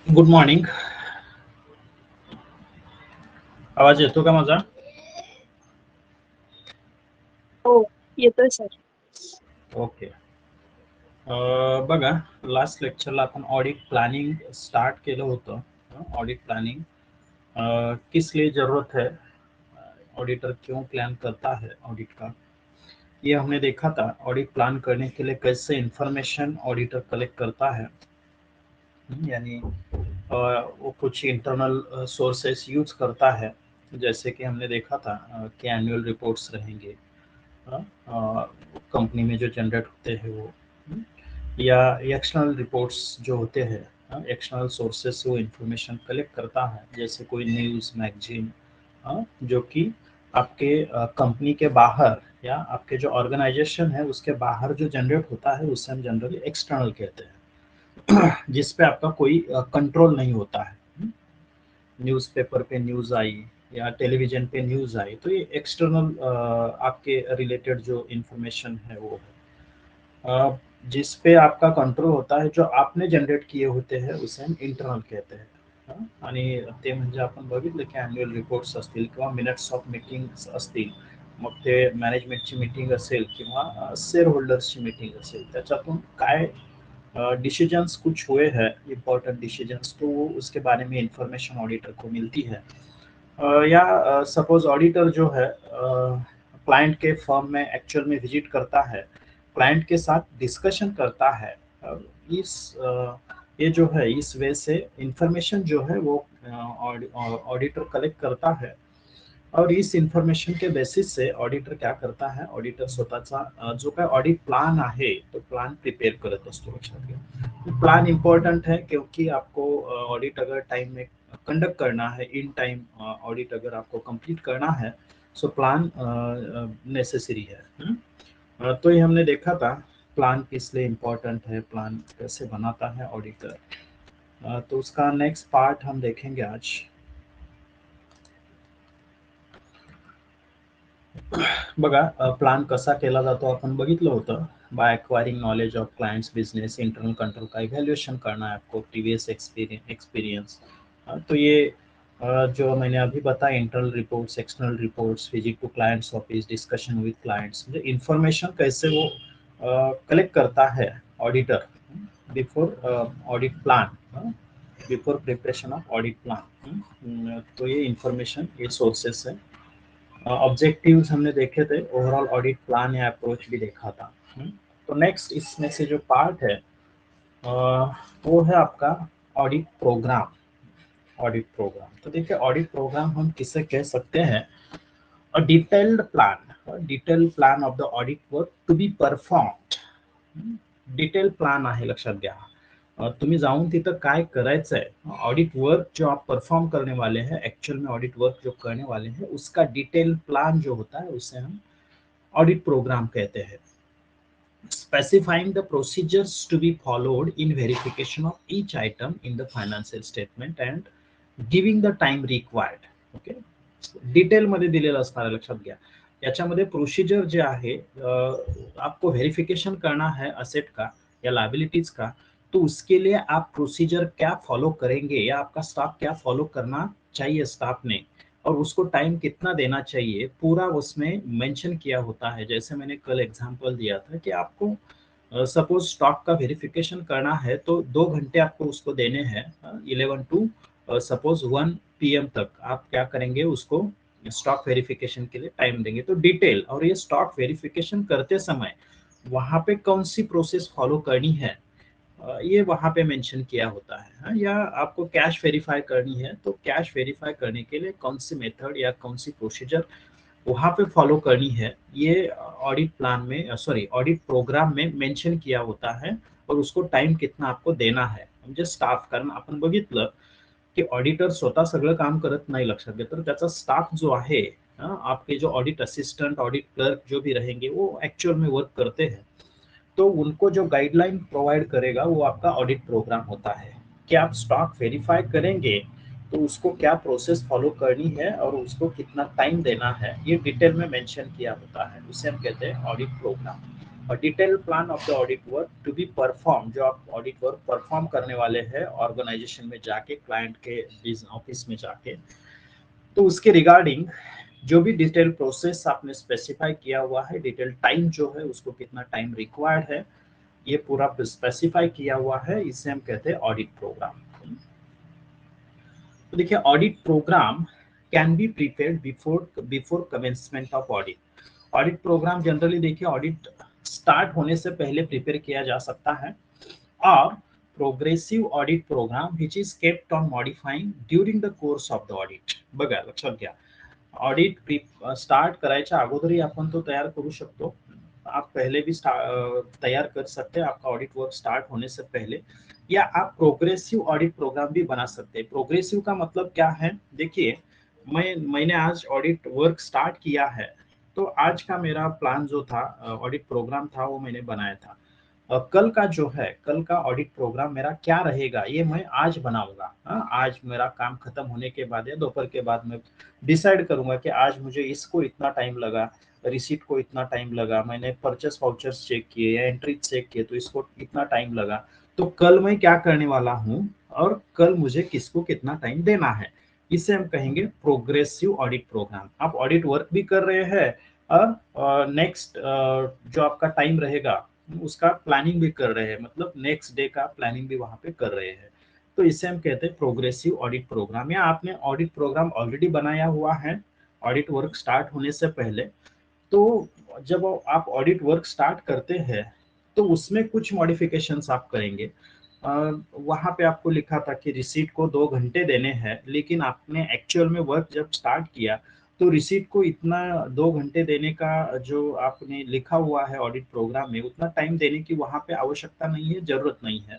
Good morning. आवाज येतो का माझा? हो, येतोय सर. ओके. बघा, लास्ट लेक्चरला आपण ऑडिट प्लानिंग स्टार्ट केलं होतं. ऑडिट प्लानिंग किस लिए जरूरत है, ऑडिटर क्यों प्लान करता है ऑडिट का, ये हमने देखा था. ऑडिट प्लान करने के लिए कैसे इंफॉर्मेशन ऑडिटर कलेक्ट करता है, यानी वो कुछ इंटरनल सोर्सेस यूज करता है. जैसे कि हमने देखा था कि एनुअल रिपोर्ट्स रहेंगे कंपनी में जो जनरेट होते हैं वो, या एक्सटर्नल रिपोर्ट्स जो होते हैं, एक्सटर्नल सोर्सेस से वो इंफॉर्मेशन कलेक्ट करता है. जैसे कोई न्यूज़ मैगजीन जो कि आपके कंपनी के बाहर या आपके जो ऑर्गेनाइजेशन है उसके बाहर जो जनरेट होता है उसे हम जनरली एक्सटर्नल कहते हैं, जिस पे आपका कोई कंट्रोल नहीं होता है. न्यूज़पेपर पे न्यूज़ आई या टेलीविजन पे न्यूज़ आई तो ये एक्सटर्नल आपके रिलेटेड जो इंफॉर्मेशन है वो है. जिस पे आपका कंट्रोल होता है, जो आपने जनरेट किए होते हैं उसे हम इंटरनल कहते हैं. आणि ते म्हणजे आपण बघितलं की अॅन्युअल रिपोर्ट्स असतील किंवा मिनिट्स ऑफ मीटिंग्स असतील, मग ते मॅनेजमेंटची मीटिंग असेल किंवा शेअर होल्डर्सची मीटिंग असेल, त्याच्यातून काय डिसीजंस कुछ हुए हैं इम्पोर्टेंट डिसीजंस, तो वो उसके बारे में इंफॉर्मेशन ऑडिटर को मिलती है. या सपोज ऑडिटर जो है क्लाइंट के फर्म में एक्चुअल में विजिट करता है, क्लाइंट के साथ डिस्कशन करता है. इस ये जो है इस वे से इंफॉर्मेशन जो है वो ऑडिटर कलेक्ट करता है. और इस इंफॉर्मेशन के बेसिस से ऑडिटर क्या करता है, ऑडिटर स्वतःचा जो काय ऑडिट प्लान आहे तो प्लान प्रिपेयर करत असतो. लक्षात घ्या, प्लान इम्पॉर्टंट है क्योंकि आपको ऑडिट अगर टाइम में कंडक्ट करना है, इन टाइम ऑडिट अगर आपको कंप्लीट करना है, सो प्लान नेसेसरी है. तो ये हमने देखा था प्लान किस लिए इम्पोर्टेंट है, प्लान कैसे बनाता है ऑडिटर. तो उसका नेक्स्ट पार्ट हम देखेंगे आज. बघा, प्लान कसा केला जातो आपण बघितलं होतं. By acquiring knowledge of clients business, internal control का इवैल्यूएशन करना है आपको, प्रीवियस एक्सपीरियंस. तो ये जो मैंने अभी बताया, internal reports, external reports, visit to clients office, discussion with clients, म्हणजे इंफॉर्मेशन कैसे वो कलेक्ट करता है auditor before audit plan, before preparation of audit plan. तो ये इंफॉर्मेशन, ये सोर्सेस है. ऑब्जेक्टिव्स हमने देखे थे, ओवरऑल ऑडिट प्लान या अप्रोच भी देखा था. तो नेक्स्ट इसमें से जो पार्ट है वो है आपका ऑडिट प्रोग्राम. ऑडिट प्रोग्राम, तो देखिए ऑडिट प्रोग्राम हम किसे कह सकते हैं, a detailed plan of the audit work to be performed. Detail plan आहे, लक्षात घ्या. तुम्ही जाऊन तिथं काय करायचंय, ऑडिट वर्क जो आप परफॉर्म करने वाले हैं, एक्चुअल में ऑडिट वर्क जो करने वाले हैं उसका डिटेल प्लान जो होता है उसे हम ऑडिट प्रोग्राम कहते हैं. Specifying the procedures to be followed in verification of each item in the financial statement and giving the time required. Okay, detail मध्ये दिलेलं असणार आहे, लक्षात घ्या. याच्यामध्ये प्रोसिजर जे आहे, आपको वेरिफिकेशन करना है असेट का या लाइबिलिटीज का, तो उसके लिए आप प्रोसीजर क्या फॉलो करेंगे या आपका स्टाफ क्या फॉलो करना चाहिए स्टाफ ने, और उसको टाइम कितना देना चाहिए, पूरा उसमें मेंशन किया होता है. जैसे मैंने कल एग्जांपल दिया था कि आपको सपोज स्टॉक का वेरिफिकेशन करना है तो 2 घंटे आपको उसको देने हैं, 11 टू सपोज 1 PM तक आप क्या करेंगे, उसको स्टॉक वेरिफिकेशन के लिए टाइम देंगे. तो डिटेल, और ये स्टॉक वेरिफिकेशन करते समय वहां पे कौन सी प्रोसेस फॉलो करनी है ये वहां पे मेंशन किया होता है. या आपको कैश वेरीफाई करनी है तो कैश वेरीफाई करने के लिए कौन सी मेथड या कौन सी प्रोसीजर वहां पे फॉलो करनी है, ये ऑडिट प्लान में, सॉरी ऑडिट प्रोग्राम में मेंशन किया होता है. और उसको टाइम कितना आपको देना है, म्हणजे स्टाफ, कारण आपण बघितलं की ऑडिटर स्वतः सगळं काम करत नाही, लक्षात घ्या. तर त्याचा स्टाफ जो आहे, आपके जो ऑडिट असिस्टेंट, ऑडिट क्लर्क जो भी रहेंगे वो एक्चुअल में वर्क करते हैं. तो उनको जो गाइडलाइन प्रोवाइड करेगा वो आपका ऑडिट प्रोग्राम होता है कि आप स्टॉक वेरीफाई करेंगे तो उसको क्या प्रोसेस फॉलो करनी है और उसको कितना टाइम देना है, ये डिटेल में मेंशन किया होता है, उसे हम कहते हैं audit programme. Detail plan of the audit work to be perform, जो आप ऑडिट वर्क परफॉर्म करने वाले हैं ऑर्गेनाइजेशन में जाके, क्लाइंट के ऑफिस में जाके, तो उसके रिगार्डिंग जो भी डिटेल प्रोसेस आपने स्पेसिफाई किया हुआ है, डिटेल टाइम जो है उसको कितना टाइम रिक्वायर्ड है, ये पूरा स्पेसिफाई किया हुआ है, इसे हम कहते हैं ऑडिट प्रोग्राम। तो देखिए audit programme can be prepared before before commencement of audit. Audit programme generally देखिए ऑडिट स्टार्ट होने से पहले प्रिपेयर किया जा सकता है, और progressive audit programme which is kept on modifying during the course of the audit. बघा लक्षात घ्या, ऑडिट स्टार्ट करायच्या अगोदरही आपण तो तयार करू शकतो, आप पहले भी तैयार कर सकते हैं आपका ऑडिट वर्क स्टार्ट होने से पहले, या आप प्रोग्रेसिव ऑडिट प्रोग्राम भी बना सकते हैं। प्रोग्रेसिव का मतलब क्या है, देखिए मैंने आज ऑडिट वर्क स्टार्ट किया है, तो आज का मेरा प्लान जो था, ऑडिट प्रोग्राम था, वो मैंने बनाया था। कल का जो है, कल का ऑडिट प्रोग्राम मेरा क्या रहेगा ये मैं आज बनाऊंगा। आज मेरा काम खत्म होने के बाद या दोपहर के बाद मैं डिसाइड करूंगा कि आज मुझे इसको इतना टाइम लगा, रिसीट को इतना टाइम लगा, मैंने परचेस वाउचर्स चेक किए या एंट्री चेक किए तो इसको इतना टाइम लगा, तो कल मैं क्या करने वाला हूँ और कल मुझे किसको कितना टाइम देना है, इसे हम कहेंगे प्रोग्रेसिव ऑडिट प्रोग्राम। आप ऑडिट वर्क भी कर रहे हैं और नेक्स्ट जो आपका टाइम रहेगा उसका प्लानिंग भी कर रहे हैं, मतलब नेक्स्ट डे का प्लानिंग भी वहां पे कर रहे हैं, तो इसे हम कहते हैं प्रोग्रेसिव ऑडिट प्रोग्राम। या आपने ऑडिट प्रोग्राम ऑलरेडी बनाया हुआ है ऑडिट वर्क स्टार्ट होने से पहले, तो जब आप ऑडिट वर्क स्टार्ट करते हैं तो उसमें कुछ मॉडिफिकेशंस आप करेंगे। वहां पे आपको लिखा था कि रिसीट को 2 घंटे देने हैं, लेकिन आपने एक्चुअल में वर्क जब स्टार्ट किया तो रिसीट को इतना 2 घंटे देने का जो आपने लिखा हुआ है ऑडिट प्रोग्राम में, उतना टाइम देने की वहां पे आवश्यकता नहीं है, जरूरत नाही है।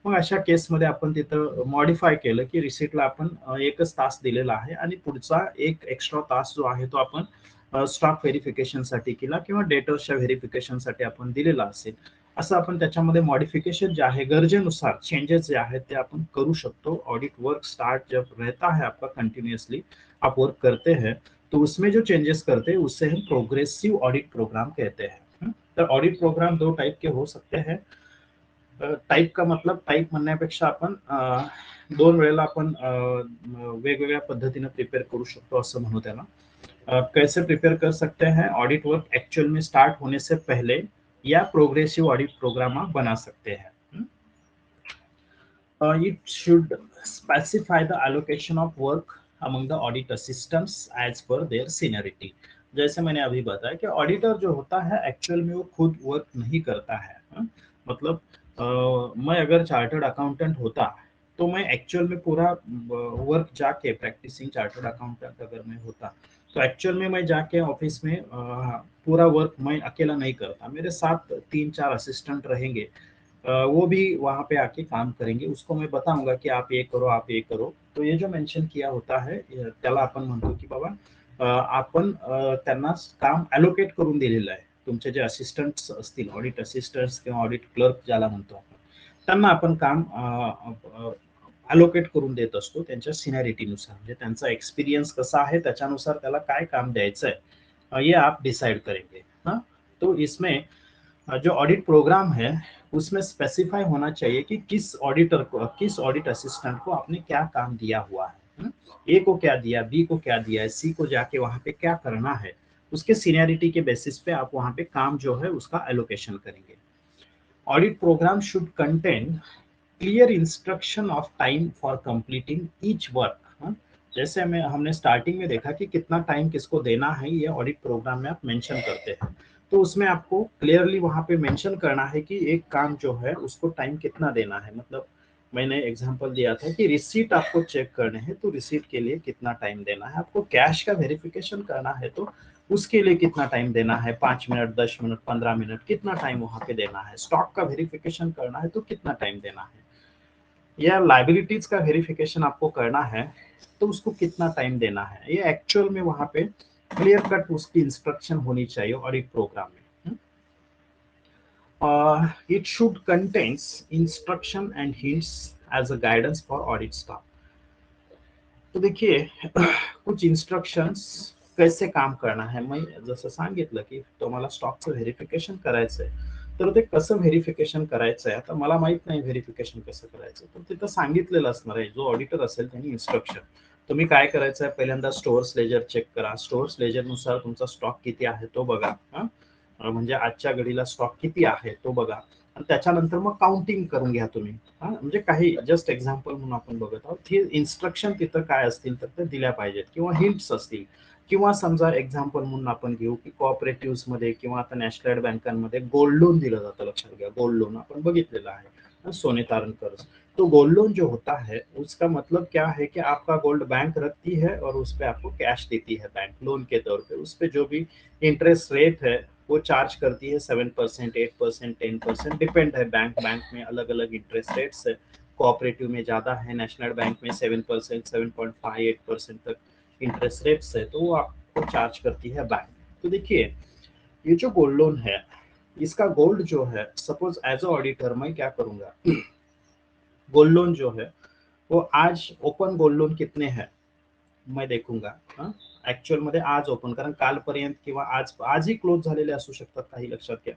मग अशा केसमध्ये आपण तिथं मॉडिफाय केलं की रिसीटला आपण 1च तास दिलेला आहे आणि पुढचा एक एक्स्ट्रा तास जो आहे तो आपण स्टॉक व्हेरिफिकेशनसाठी केला किंवा डेटर्सच्या व्हेरिफिकेशनसाठी आपण दिलेला असेल, असं आपण त्याच्यामध्ये मॉडिफिकेशन जे आहे गरजेनुसार चेंजेस जे आहेत ते आपण करू शकतो। ऑडिट वर्क स्टार्ट जब रहता है आपका कंटिन्यूअसली, आप वर्क करते हैं, तो उसमें जो चेंजेस करते हैं उससे हम प्रोग्रेसिव ऑडिट प्रोग्राम कहते हैं। तर ऑडिट प्रोग्राम 2 टाइप के हो सकते हैं। टाइप का मतलब टाइप म्हणण्यापेक्षा आपण 2 वेळेला आपण वेगवेगळ्या पद्धतीने प्रिपेअर करू शकतो असं म्हणू त्याला। कैसे प्रिपेयर कर सकते हैं, ऑडिट वर्क एक्चुअल में स्टार्ट होने से पहले या प्रोग्रेसिव ऑडिट प्रोग्राम आप बना सकते हैं। It should specify the allocation of work among the audit assistants as per their seniority। जैसे मैंने अभी बताया कि ऑडिटर जो होता है एक्चुअल में वो खुद वर्क नहीं करता है। मतलब मैं अगर चार्टर्ड अकाउंटेंट होता तो मैं एक्चुअल में पूरा वर्क जाके, प्रैक्टिसिंग चार्टर्ड अकाउंटेंट अगर मैं होता तो एक्चुअल में मैं जाके ऑफिस में पूरा वर्क मैं अकेला नहीं करता, मेरे साथ 3-4 असिस्टेंट रहेंगे, वो भी वहाँ पे आके काम करेंगे, उसको मैं बताऊंगा की आप ये करो, आप ये करो। तो ये जो मेन्शन किया होता है त्याला आपण म्हणतो की बाबा आपण त्यांना काम अलोकेट करून दिलेलं आहे। तुमचे जे असिस्टंट्स असतील, ऑडिट असिस्टंट्स किंवा ऑडिट क्लर्क ज्याला म्हणतो आपण, त्यांना आपण काम अलोकेट करून देत असतो त्यांच्या सिनियरिटीनुसार, म्हणजे त्यांचा एक्सपिरियन्स कसा आहे त्याच्यानुसार त्याला काय काम द्यायचं है, ये आप डिसाइड करेंगे। हाँ, तो इसमें जो ऑडिट प्रोग्राम है उसमें स्पेसिफाई होना चाहिए कि किस ऑडिटर को, किस ऑडिट असिस्टेंट को आपने क्या काम दिया हुआ है। ए को क्या दिया, बी को क्या दिया है, सी को जाके वहां पे क्या करना है, उसके सीनियरिटी के बेसिस पे आप वहां पे काम जो है उसका एलोकेशन करेंगे। Audit programme should contain clear instruction of time for completing each work. जैसे हमने स्टार्टिंग में देखा कि कितना टाइम किसको देना है, ये ऑडिट प्रोग्राम में आप मेंशन करते हैं, तो उसमें आपको क्लियरली वहां पे मेंशन करना है कि एक काम जो है उसको टाइम कितना देना है। मतलब मैंने एग्जांपल दिया था कि रिसीट आपको चेक करने हैं तो रिसीट के लिए कितना टाइम देना है, आपको कैश का वेरिफिकेशन करना है तो उसके लिए कितना टाइम देना है, 5 मिनट, 10 मिनट, 15 मिनट, कितना टाइम वहां पे देना है, स्टॉक का वेरिफिकेशन करना है तो कितना टाइम देना है, या लाइबिलिटीज का वेरिफिकेशन आपको करना है तो उसको कितना टाइम देना है, ये एक्चुअल में वहां पे क्लियर कट उसकी इंस्ट्रक्शन होनी चाहिए ऑडिट प्रोग्राम में। It should contains instruction and hints as a guidance for audit staff. तो देखिए कुछ इंस्ट्रक्शंस कैसे काम करना है, मैं जसं सांगितलं की तुम्हाला स्टॉकचं व्हेरिफिकेशन करायचंय, तर ते कसं व्हेरिफिकेशन करायचं आहे, आता मला माहित नाही व्हेरिफिकेशन कसं करायचं, तर तिथं सांगितलेलं असणार आहे. जो ऑडिटर असेल त्यांनी इन्स्ट्रक्शन, तुम्ही काय करायचं आहे, पहिल्यांदा स्टोअर्स लेजर चेक करा. स्टोअर्स लेजर नुसार तुमचा स्टॉक किती आहे तो बघा. म्हणजे आजच्या घडीला स्टॉक किती आहे तो बघा, आणि त्याच्यानंतर मग काउंटिंग करून घ्या तुम्ही. म्हणजे काही जस्ट एक्झाम्पल म्हणून आपण बघत आहोत. हे इन्स्ट्रक्शन तिथं काय असतील तर ते दिल्या पाहिजेत, किंवा हिंट्स असतील. किंवा समजा एक्झाम्पल म्हणून आपण घेऊ की कोऑपरेटिव्ह मध्ये किंवा आता नॅशनल बँकांमध्ये गोल्ड लोन दिलं जातं. लक्षात घ्या, गोल्ड लोन आपण बघितलेलं आहे, सोने तारण कर्ज. तो गोल्ड लोन जो होता है उसका मतलब क्या है कि आपका गोल्ड बैंक रखती है और उस पर आपको कैश देती है बैंक लोन के तौर पे। उस पर जो भी इंटरेस्ट रेट है वो चार्ज करती है 7%, 8%, 10%, डिपेंड है। बैंक बैंक में अलग अलग इंटरेस्ट रेट्स है। कोऑपरेटिव में ज्यादा है, नेशनल बैंक में 7%, 7.58% तक इंटरेस्ट रेट्स है, तो वो आपको चार्ज करती है बैंक। तो देखिए, ये जो गोल्ड लोन है, इसका गोल्ड जो है, सपोज एज अ ऑडिटर मैं क्या करूंगा, गोल्ड लोन जो है वो आज ओपन गोल्ड लोन कितने हैं मैं देखूंगा। ऍक्च्युअल मध्ये आज ओपन, कारण कालपर्यंत किंवा आजही क्लोज झालेले असू शकतात काही, लक्षात घ्या।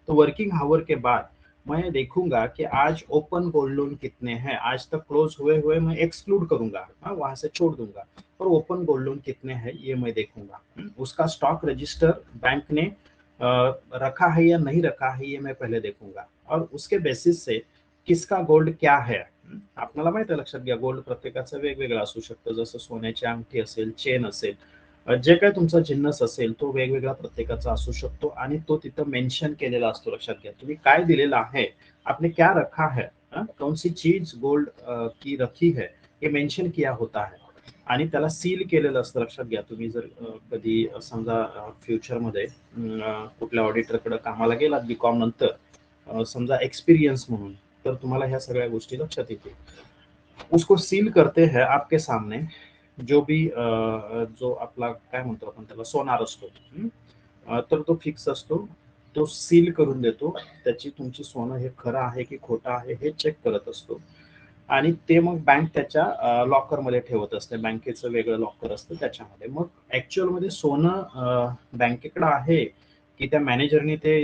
तो वर्किंग आवर के बाद मैं देखूंगा कि आज ओपन गोल्ड लोन कितने हैं, आज तक क्लोज हुए हुए मैं एक्सक्लूड करूंगा, वहां से छोड़ दूंगा, और ओपन गोल्ड लोन कितने हैं ये मैं देखूंगा। उसका स्टॉक रजिस्टर बैंक ने रखा है या नहीं रखा है ये मैं पहले देखूंगा, और उसके बेसिस से किसका गोल्ड क्या है। आपल्याला माहिती आहे, लक्षात घ्या, गोल्ड प्रत्येकाचं वेगवेगळं असू शकतं, जसं सोन्याची अंगठी असेल, चेन असेल, जे काही तुमचा जिन्नस असेल तो वेगवेगळा प्रत्येकाचा असू शकतो, आणि तो तिथं मेन्शन केलेला असतो। लक्षात घ्या, तुम्ही काय दिलेला आहे, आपने क्या रखा है, कौन सी चीज गोल्ड की रखी है, हे मेन्शन किया होता है, आणि त्याला सील केलेलं असतं। लक्षात घ्या, तुम्ही जर कधी समजा फ्युचरमध्ये कुठल्या ऑडिटरकडे कामाला गेलात बीकॉम नंतर, समजा एक्सपिरियन्स म्हणून, तर तुम्हाला ह्या सगळ्या गोष्टी लक्षात येतील। उसको सील करते हैं आपके सामने, जो भी जो आपला काय म्हणतो आपण त्याला, सोनार असतो, तर तो फिक्स असतो, तो सील करून देतो, त्याची तुमची सोनं हे खरं आहे की खोटं आहे हे चेक करत असतो, आणि ते मग बँक त्याच्या लॉकरमध्ये ठेवत असते। बँकेचं वेगळं लॉकर असतं त्याच्यामध्ये। मग ऍक्च्युअल मध्ये सोनं बँकेकडे आहे की त्या मॅनेजरनी ते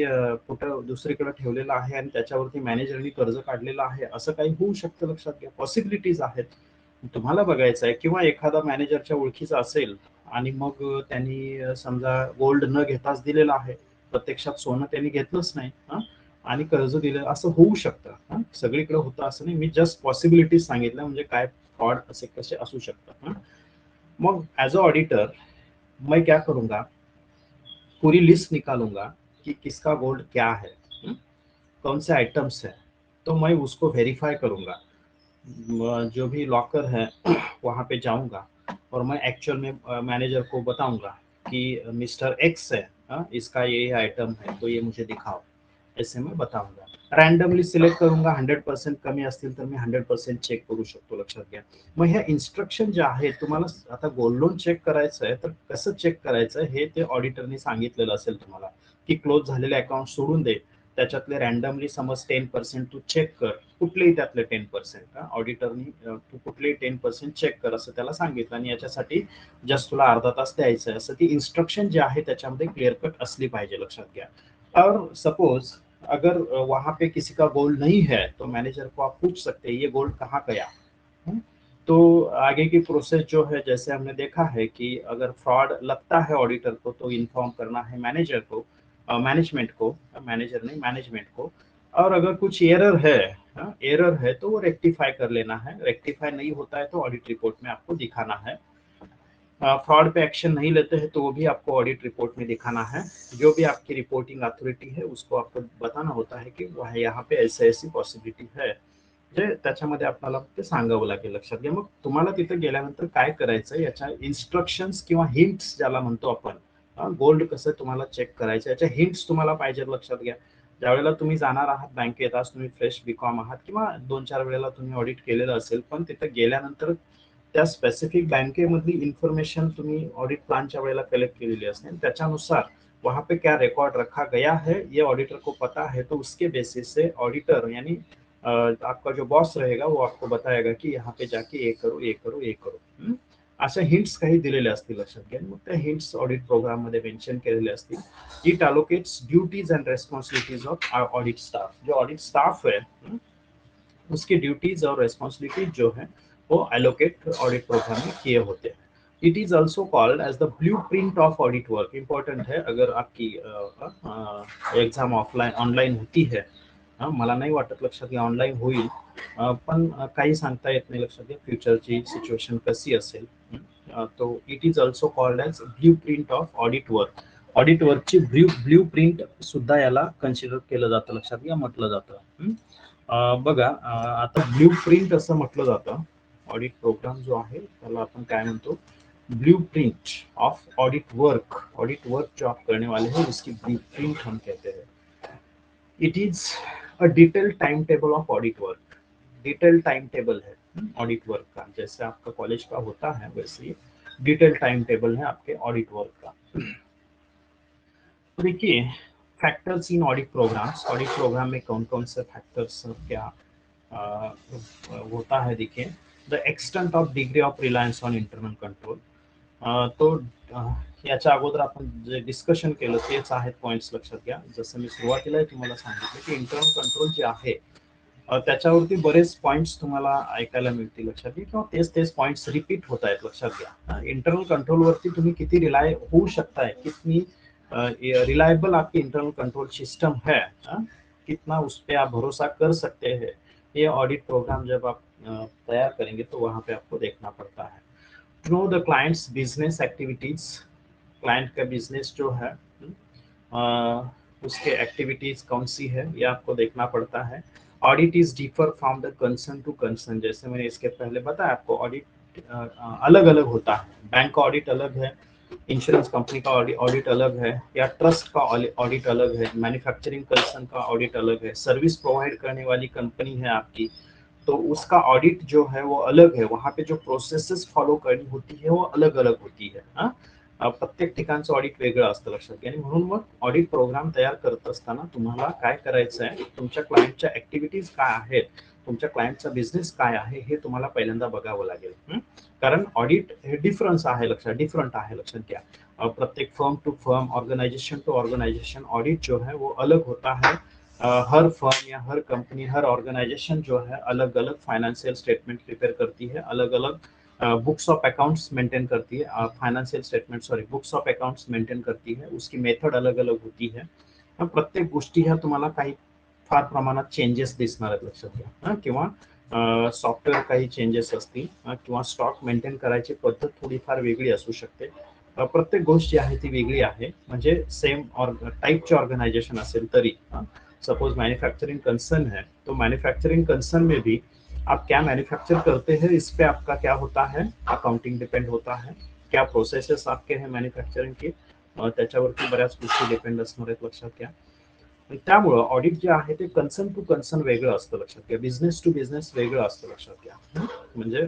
कुठं दुसरीकडे ठेवलेलं आहे आणि त्याच्यावरती मॅनेजरनी कर्ज काढलेलं आहे, असं काही होऊ शकतं। लक्षात घ्या, पॉसिबिलिटीज आहेत, तुम्हाला बघायचं आहे। किंवा एखादा मॅनेजरच्या ओळखीचा असेल आणि मग त्यांनी समजा गोल्ड न घेताच दिलेला आहे, प्रत्यक्षात सोनं त्यांनी घेतलंच नाही, आणि कर्ज दिलं, असं होऊ शकतं। सगळीकडे होतं असं नाही, मी जस्ट पॉसिबिलिटीज सांगितलं, म्हणजे काय फ्रॉड असे कसे असू शकतात। मग एज अ ऑडिटर मैं क्या करूंगा, पूरी लिस्ट निकालूंगा कि किसका गोल्ड क्या है, कौन से आइटम्स है, तो मैं उसको वेरीफाई करूंगा। जो भी लॉकर है वहां पे जाऊंगा, और मैं एक्चुअल में मैनेजर को बताऊंगा कि मिस्टर एक्स है, इसका ये आइटम है, तो ये मुझे दिखाओ, ऐसे मैं बताऊंगा। रॅन्डमली सिलेक्ट करूंगा, 100% कमी असतील तर मी 100% चेक करू शकतो। लक्षात घ्या, मग ह्या इन्स्ट्रक्शन ज्या आहेत, तुम्हाला आता गोल्ड लोन चेक करायचं आहे तर कसं चेक करायचं हे ते ऑडिटरनी सांगितलेलं असेल तुम्हाला, की क्लोज झालेले अकाउंट सोडून दे, त्याच्यातले रॅन्डमली समज 10% तू चेक कर, कुठलेही त्यातले 10%, ऑडिटरनी तू कुठलेही 10% चेक कर असं त्याला सांगितलं, आणि याच्यासाठी जस्ट तुला अर्धा तास द्यायचं आहे, असं ती इन्स्ट्रक्शन जी आहे त्याच्यामध्ये क्लिअर कट असली पाहिजे। लक्षात घ्या, और सपोज अगर वहां पे किसी का गोल्ड नहीं है तो मैनेजर को आप पूछ सकते हैं ये गोल्ड कहाँ गया। तो आगे की प्रोसेस जो है, जैसे हमने देखा है कि अगर फ्रॉड लगता है ऑडिटर को तो इन्फॉर्म करना है मैनेजर को, मैनेजमेंट को, मैनेजर नहीं मैनेजमेंट को। और अगर कुछ एरर है तो वो रेक्टिफाई कर लेना है, रेक्टिफाई नहीं होता है तो ऑडिट रिपोर्ट में आपको दिखाना है। फ्रॉड पे एक्शन नहीं लेते हैं तो वो भी आपको ऑडिट रिपोर्ट में दिखाना है। जो भी आपकी रिपोर्टिंग अथॉरिटी है उसको आपको बताना होता है की यहाँ पे ऐसे ऐसी पॉसिबिलिटी है, जे त्याच्यामध्ये आपल्याला ते सांगावं लागेल। लक्षात घ्या, मग तुम्हाला तिथे गेल्यानंतर काय करायचं, याच्या इन्स्ट्रक्शन्स किंवा हिंट्स ज्याला म्हणतो आपण, गोल्ड कसं तुम्हाला चेक करायचं याच्या हिंट्स तुम्हाला पाहिजे। लक्षात घ्या, ज्यावेळेला तुम्ही जाणार आहात बँकेत, आज तुम्ही फ्रेश बीकॉम आहात किंवा 2-4 वेळेला तुम्ही ऑडिट केलेलं असेल, पण तिथे गेल्यानंतर त्या स्पेसिफिक बँकेमधली इन्फॉर्मेशन तुम्ही ऑडिट प्लानच्या वेळेला कलेक्ट केलेली असते, त्याच्यानुसार वहां पे क्या रिकॉर्ड रखा गया है ये ऑडिटर को पता है, तो उसके बेसिस से ऑडिटर यानी आपका जो बॉस रहेगा वो आपको बताएगा कि यहाँ पे जाके ये करो ये करो ये करो। अशा हिंट्स काही दिलेल्या असतील लक्षात घ्या. मग त्या हिंट्स ऑडिट प्रोग्राम मध्ये मेन्शन केलेले असतील. It allocates duties and responsibilities of audit staff. जो ऑडिट स्टाफ है उसकी ड्यूटीज और रेस्पॉन्सिबिलिटीज जो है वो एलोकेट ऑडिट प्रोग्राम में किए होते हैं. It is also called as the blueprint of audit work. Important है अगर आपकी एग्जाम ऑफलाइन ऑनलाईन होती है. मला नाही वाटत लक्षात घ्या ऑनलाईन होईल, पण काही सांगता येत नाही. लक्षात घ्या फ्युचरची सिच्युएशन कशी असेल. तो it is also called as blueprint of audit work. Audit वर्कची ब्ल्यू प्रिंट सुद्धा याला कन्सिडर केलं जातं. लक्षात घ्या म्हटलं जातं. बघा आता ब्ल्यू प्रिंट असं म्हटलं जातं. ऑडिट प्रोग्राम जो आहे त्याला आपण काय म्हणतो, blue print of audit work. Audit work जो आप करने वाले हैं उसकी ब्लू प्रिंट हम कहते हैं. It is a detail time table of audit work. Detail time table है ऑडिट वर्क का. जैसे आपका कॉलेज का होता है वैसे ही डिटेल टाइम टेबल है आपके ऑडिट वर्क का. देखिए factors in audit programmes. Audit programme में कौन कौन से फैक्टर्स क्या होता है. देखिए the extent of degree of reliance on internal control. तो याच्या अगोदर आपण जे डिस्कशन केलं तेच आहेत पॉइंट्स. लक्षात घ्या जसं मी सुरुवातीला तुम्हाला सांगितलं की इंटरनल कंट्रोल जे आहे त्याच्यावरती बरेच पॉइंट्स तुम्हाला ऐकायला मिळतील. लक्षात घ्या किंवा तेच तेच पॉइंट्स रिपीट होत आहेत. लक्षात घ्या इंटरनल कंट्रोल वरती तुम्ही किती रिलाय होऊ शकताय, कितनी रिलायबल आपकी इंटरनल कंट्रोल सिस्टम है, कितना उस पर आप भरोसा कर सकते हैं. ये ऑडिट प्रोग्राम जब आप तैयार करेंगे तो वहां पे आपको देखना पड़ता है. Know the clients business activities. Client का बिजनेस जो है उसके एक्टिविटीज कौन सी है ये आपको देखना पड़ता है. Audit is differ from the concern to concern. जैसे मैंने इसके पहले बताया आपको ऑडिट अलग अलग होता है. बैंक का ऑडिट अलग है, इंश्योरेंस कंपनी का ऑडिट अलग है, या ट्रस्ट का ऑडिट अलग है, मैन्युफैक्चरिंग कंसर्न का ऑडिट अलग है, सर्विस प्रोवाइड करने वाली कंपनी है आपकी तो उसका ऑडिट जो है वो अलग है. वहां पे जो प्रोसेसेस फॉलो करनी होती है वो अलग अलग होती है. प्रत्येक ठिकाणचं ऑडिट वेगळं असतं. लक्षात घ्या. आणि म्हणून मग ऑडिट प्रोग्राम तयार करत असताना तुम्हाला काय करायचं आहे, तुमच्या क्लायंटच्या ऍक्टिव्हिटीज काय आहेत, तुमच्या क्लायंटचा बिझनेस काय आहे हे तुम्हाला पहिल्यांदा बघावं लागेल. कारण ऑडिट हे डिफरन्स आहे. डिफरंट आहे. लक्षात घ्या. प्रत्येक firm to firm, organisation to organisation audit जो है वो अलग होता है. हर फर्म या हर कंपनी, हर ऑर्गेनाइजेशन जो है अलग अलग फाइनेंशियल स्टेटमेंट प्रिपेयर करती है, अलग अलग बुक्स ऑफ अकाउंट्स मेंटेन करती है. Financial statement books of accounts maintain करती है. उसकी मेथड अलग अलग होती है. प्रत्येक गोष्टी ह्या तुम्हाला काही फार प्रमाणात चेंजेस दिसणार आहेत. लक्षात घ्या. किंवा सॉफ्टवेअर काही चेंजेस असतील किंवा स्टॉक मेंटेन करायची पद्धत थोडीफार वेगळी असू शकते. प्रत्येक गोष्ट जी आहे ती वेगळी आहे. म्हणजे सेम टाइपचे ऑर्गेनाइजेशन असेल तरी. सपोज मैन्युफैक्चरिंग कंसर्न है तो मैन्युफैक्चरिंग कंसर्न में भी आप क्या मैन्युफैक्चर करते हैं इस पे आपका क्या होता है, अकाउंटिंग डिपेंड होता है. क्या प्रोसेसेस आपके हैं मैन्युफॅक्चरिंग के त्याच्यावरती बऱ्याच गोष्टी डिपेंड असणार आहेत. लक्षात घ्या. त्यामुळं ऑडिट जे आहे ते कन्सर्न टू कन्सर्न वेगळं असतं. लक्षात घ्या. बिझनेस टू बिझनेस वेगळं असतं. लक्षात घ्या. म्हणजे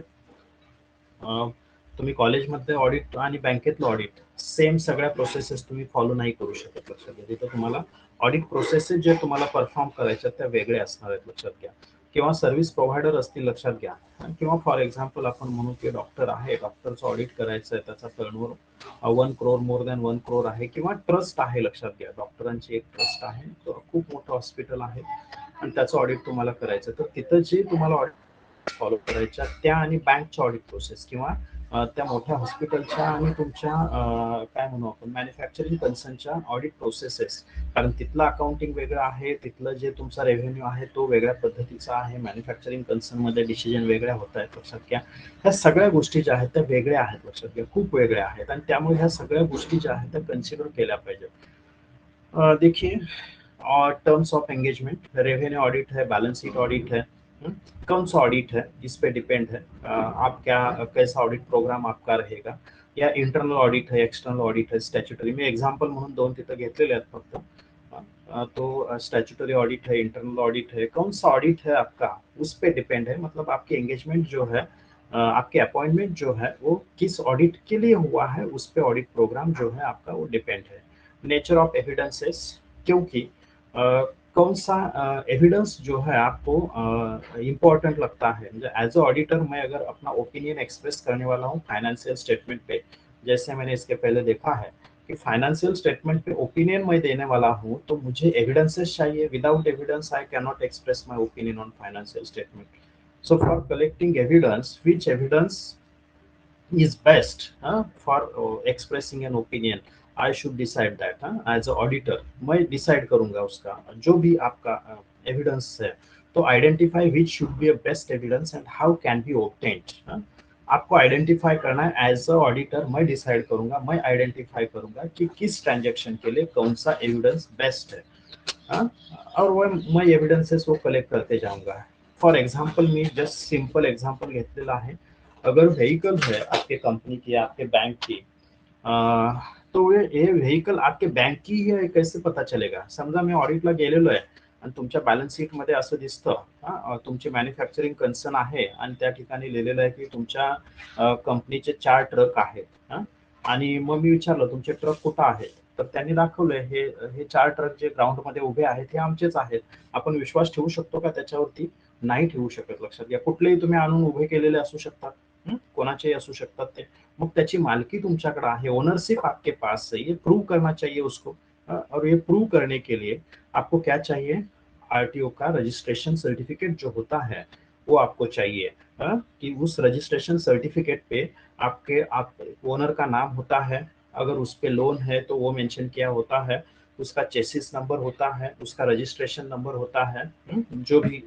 तुम्ही कॉलेजमध्ये ऑडिट आणि बँकेतलं ऑडिट सेम सगळ्या प्रोसेसेस तुम्ही फॉलो नाही करू शकत. लक्षात घ्या. तिथं तुम्हाला ऑडिट प्रोसेसेस जे तुम्हाला परफॉर्म करायच्या त्या वेगळ्या असणार आहेत. लक्षात घ्या. किंवा सर्व्हिस प्रोव्हायडर असतील. लक्षात घ्या. किंवा फॉर एक्झाम्पल आपण म्हणू की डॉक्टर आहे, डॉक्टरचं ऑडिट करायचं आहे, त्याचा turnover 1 crore more than 1 crore आहे. किंवा ट्रस्ट आहे. लक्षात घ्या. डॉक्टरांची एक ट्रस्ट आहे, खूप मोठं हॉस्पिटल आहे आणि त्याचं ऑडिट तुम्हाला करायचं. तर तिथं जे तुम्हाला ऑडिट फॉलो करायच्या त्या आणि बँकच्या ऑडिट प्रोसेस किंवा त्या मोठ्या हॉस्पिटलच्या आणि तुमच्या काय म्हणू आपण मॅन्युफॅक्चरिंग कन्सर्नच्या ऑडिट प्रोसेसेस. कारण तिथलं अकाउंटिंग वेगळं आहे, तिथलं जे तुमचा रेव्हेन्यू आहे तो वेगळ्या पद्धतीचा आहे. मॅन्युफॅक्चरिंग कन्सर्न मध्ये डिसिजन वेगळ्या होत आहेत. लक्षात घ्या. ह्या सगळ्या गोष्टी ज्या आहेत त्या वेगळ्या आहेत. लक्षात घ्या. खूप वेगळ्या आहेत आणि त्यामुळे ह्या सगळ्या गोष्टी ज्या आहेत त्या कन्सिडर केल्या पाहिजेत. देखिए और terms of engagement, revenue audit है, बैलेंस शीट ऑडिट है, कौन सा ऑडिट है इस पे डिपेंड है. आप क्या कैसा ऑडिट प्रोग्राम आपका रहेगा. या इंटरनल ऑडिट है, एक्सटर्नल ऑडिट है, स्टॅच्युटरी. मी एक्झाम्पल म्हणून 2 तिथं घेतलेले आहेत फक्त. तो स्टैट्यूटरी ऑडिट है, इंटरनल ऑडिट है, कौन सा ऑडिट है आपका उस पे डिपेंड है. मतलब आपकी एंगेजमेंट जो है, आपके अपॉइंटमेंट जो है वो किस ऑडिट के लिए हुआ है उस पे ऑडिट प्रोग्राम जो है आपका वो डिपेंड है. नेचर ऑफ एविडेंसेस, क्योंकि कौन सा एविडेंस जो है आपको इम्पोर्टेंट लगता है। एज अ ऑडिटर मैं अगर अपना ओपिनियन एक्सप्रेस करने वाला हूँ फाइनेंशियल स्टेटमेंट पे, जैसे मैंने इसके पहले देखा है कि फाइनेंशियल स्टेटमेंट पे ओपिनियन मैं देने वाला हूँ, तो मुझे एविडेंसेस चाहिए। Without evidence I can not express my opinion on financial statement. So for collecting evidence, which evidence is best for expressing an opinion, I should decide that as a auditor मैं decide करूंगा उसका जो भी आपका evidence है। तो identify which should be a best evidence and how can be obtained। आपको identify करना है एज अ ऑडिटर। मैं डिसाइड करूंगा, मैं आइडेंटिफाई करूंगा कि किस ट्रांजेक्शन के लिए कौन सा एविडेंस बेस्ट है। हाँ, और वो मैं एविडेंसेस वो कलेक्ट करते जाऊंगा। For example me just simple example घेतलेला आहे। अगर व्हेइकल है आपके कंपनी की, आपके बैंक की, तो ये व्हेइकल आपके बैंक की है कैसे पता चलेगा। समजा मी ऑडिटला गेलेलो आहे आणि तुमच्या बॅलन्स शीट मध्ये असं दिसतं तुमची मॅन्युफॅक्चरिंग कन्सर्न आहे आणि त्या ठिकाणी लिहिलेलं आहे की तुमच्या कंपनीचे 4 ट्रक आहेत आणि मग मी विचारलं तुमचे ट्रक कुठं आहेत, तर त्यांनी दाखवलंय हे हे 4 ट्रक जे ग्राउंड मध्ये उभे आहेत हे आमचेच आहेत। आपण विश्वास ठेवू शकतो का त्याच्यावरती? नाही ठेवू शकत। लक्षात घ्या, कुठलेही तुम्ही आणून उभे केलेले असू शकतात, कोणाचेही असू शकतात ते। मग त्याची मालकी तुमच्याकडे आहे, ओनरशिप आपके पास है, ये प्रूव करना चाहिए उसको। और ये प्रूव करने के लिए आपको क्या चाहिए? आरटीओ का रजिस्ट्रेशन सर्टिफिकेट जो होता है वो आपको चाहिए। कि उस रजिस्ट्रेशन सर्टिफिकेट पे आपके आप ओनर का नाम होता है, अगर उस पे लोन है तो वो मेंशन किया होता है, उसका चेसिस नंबर होता है, उसका रजिस्ट्रेशन नंबर होता है। जो भी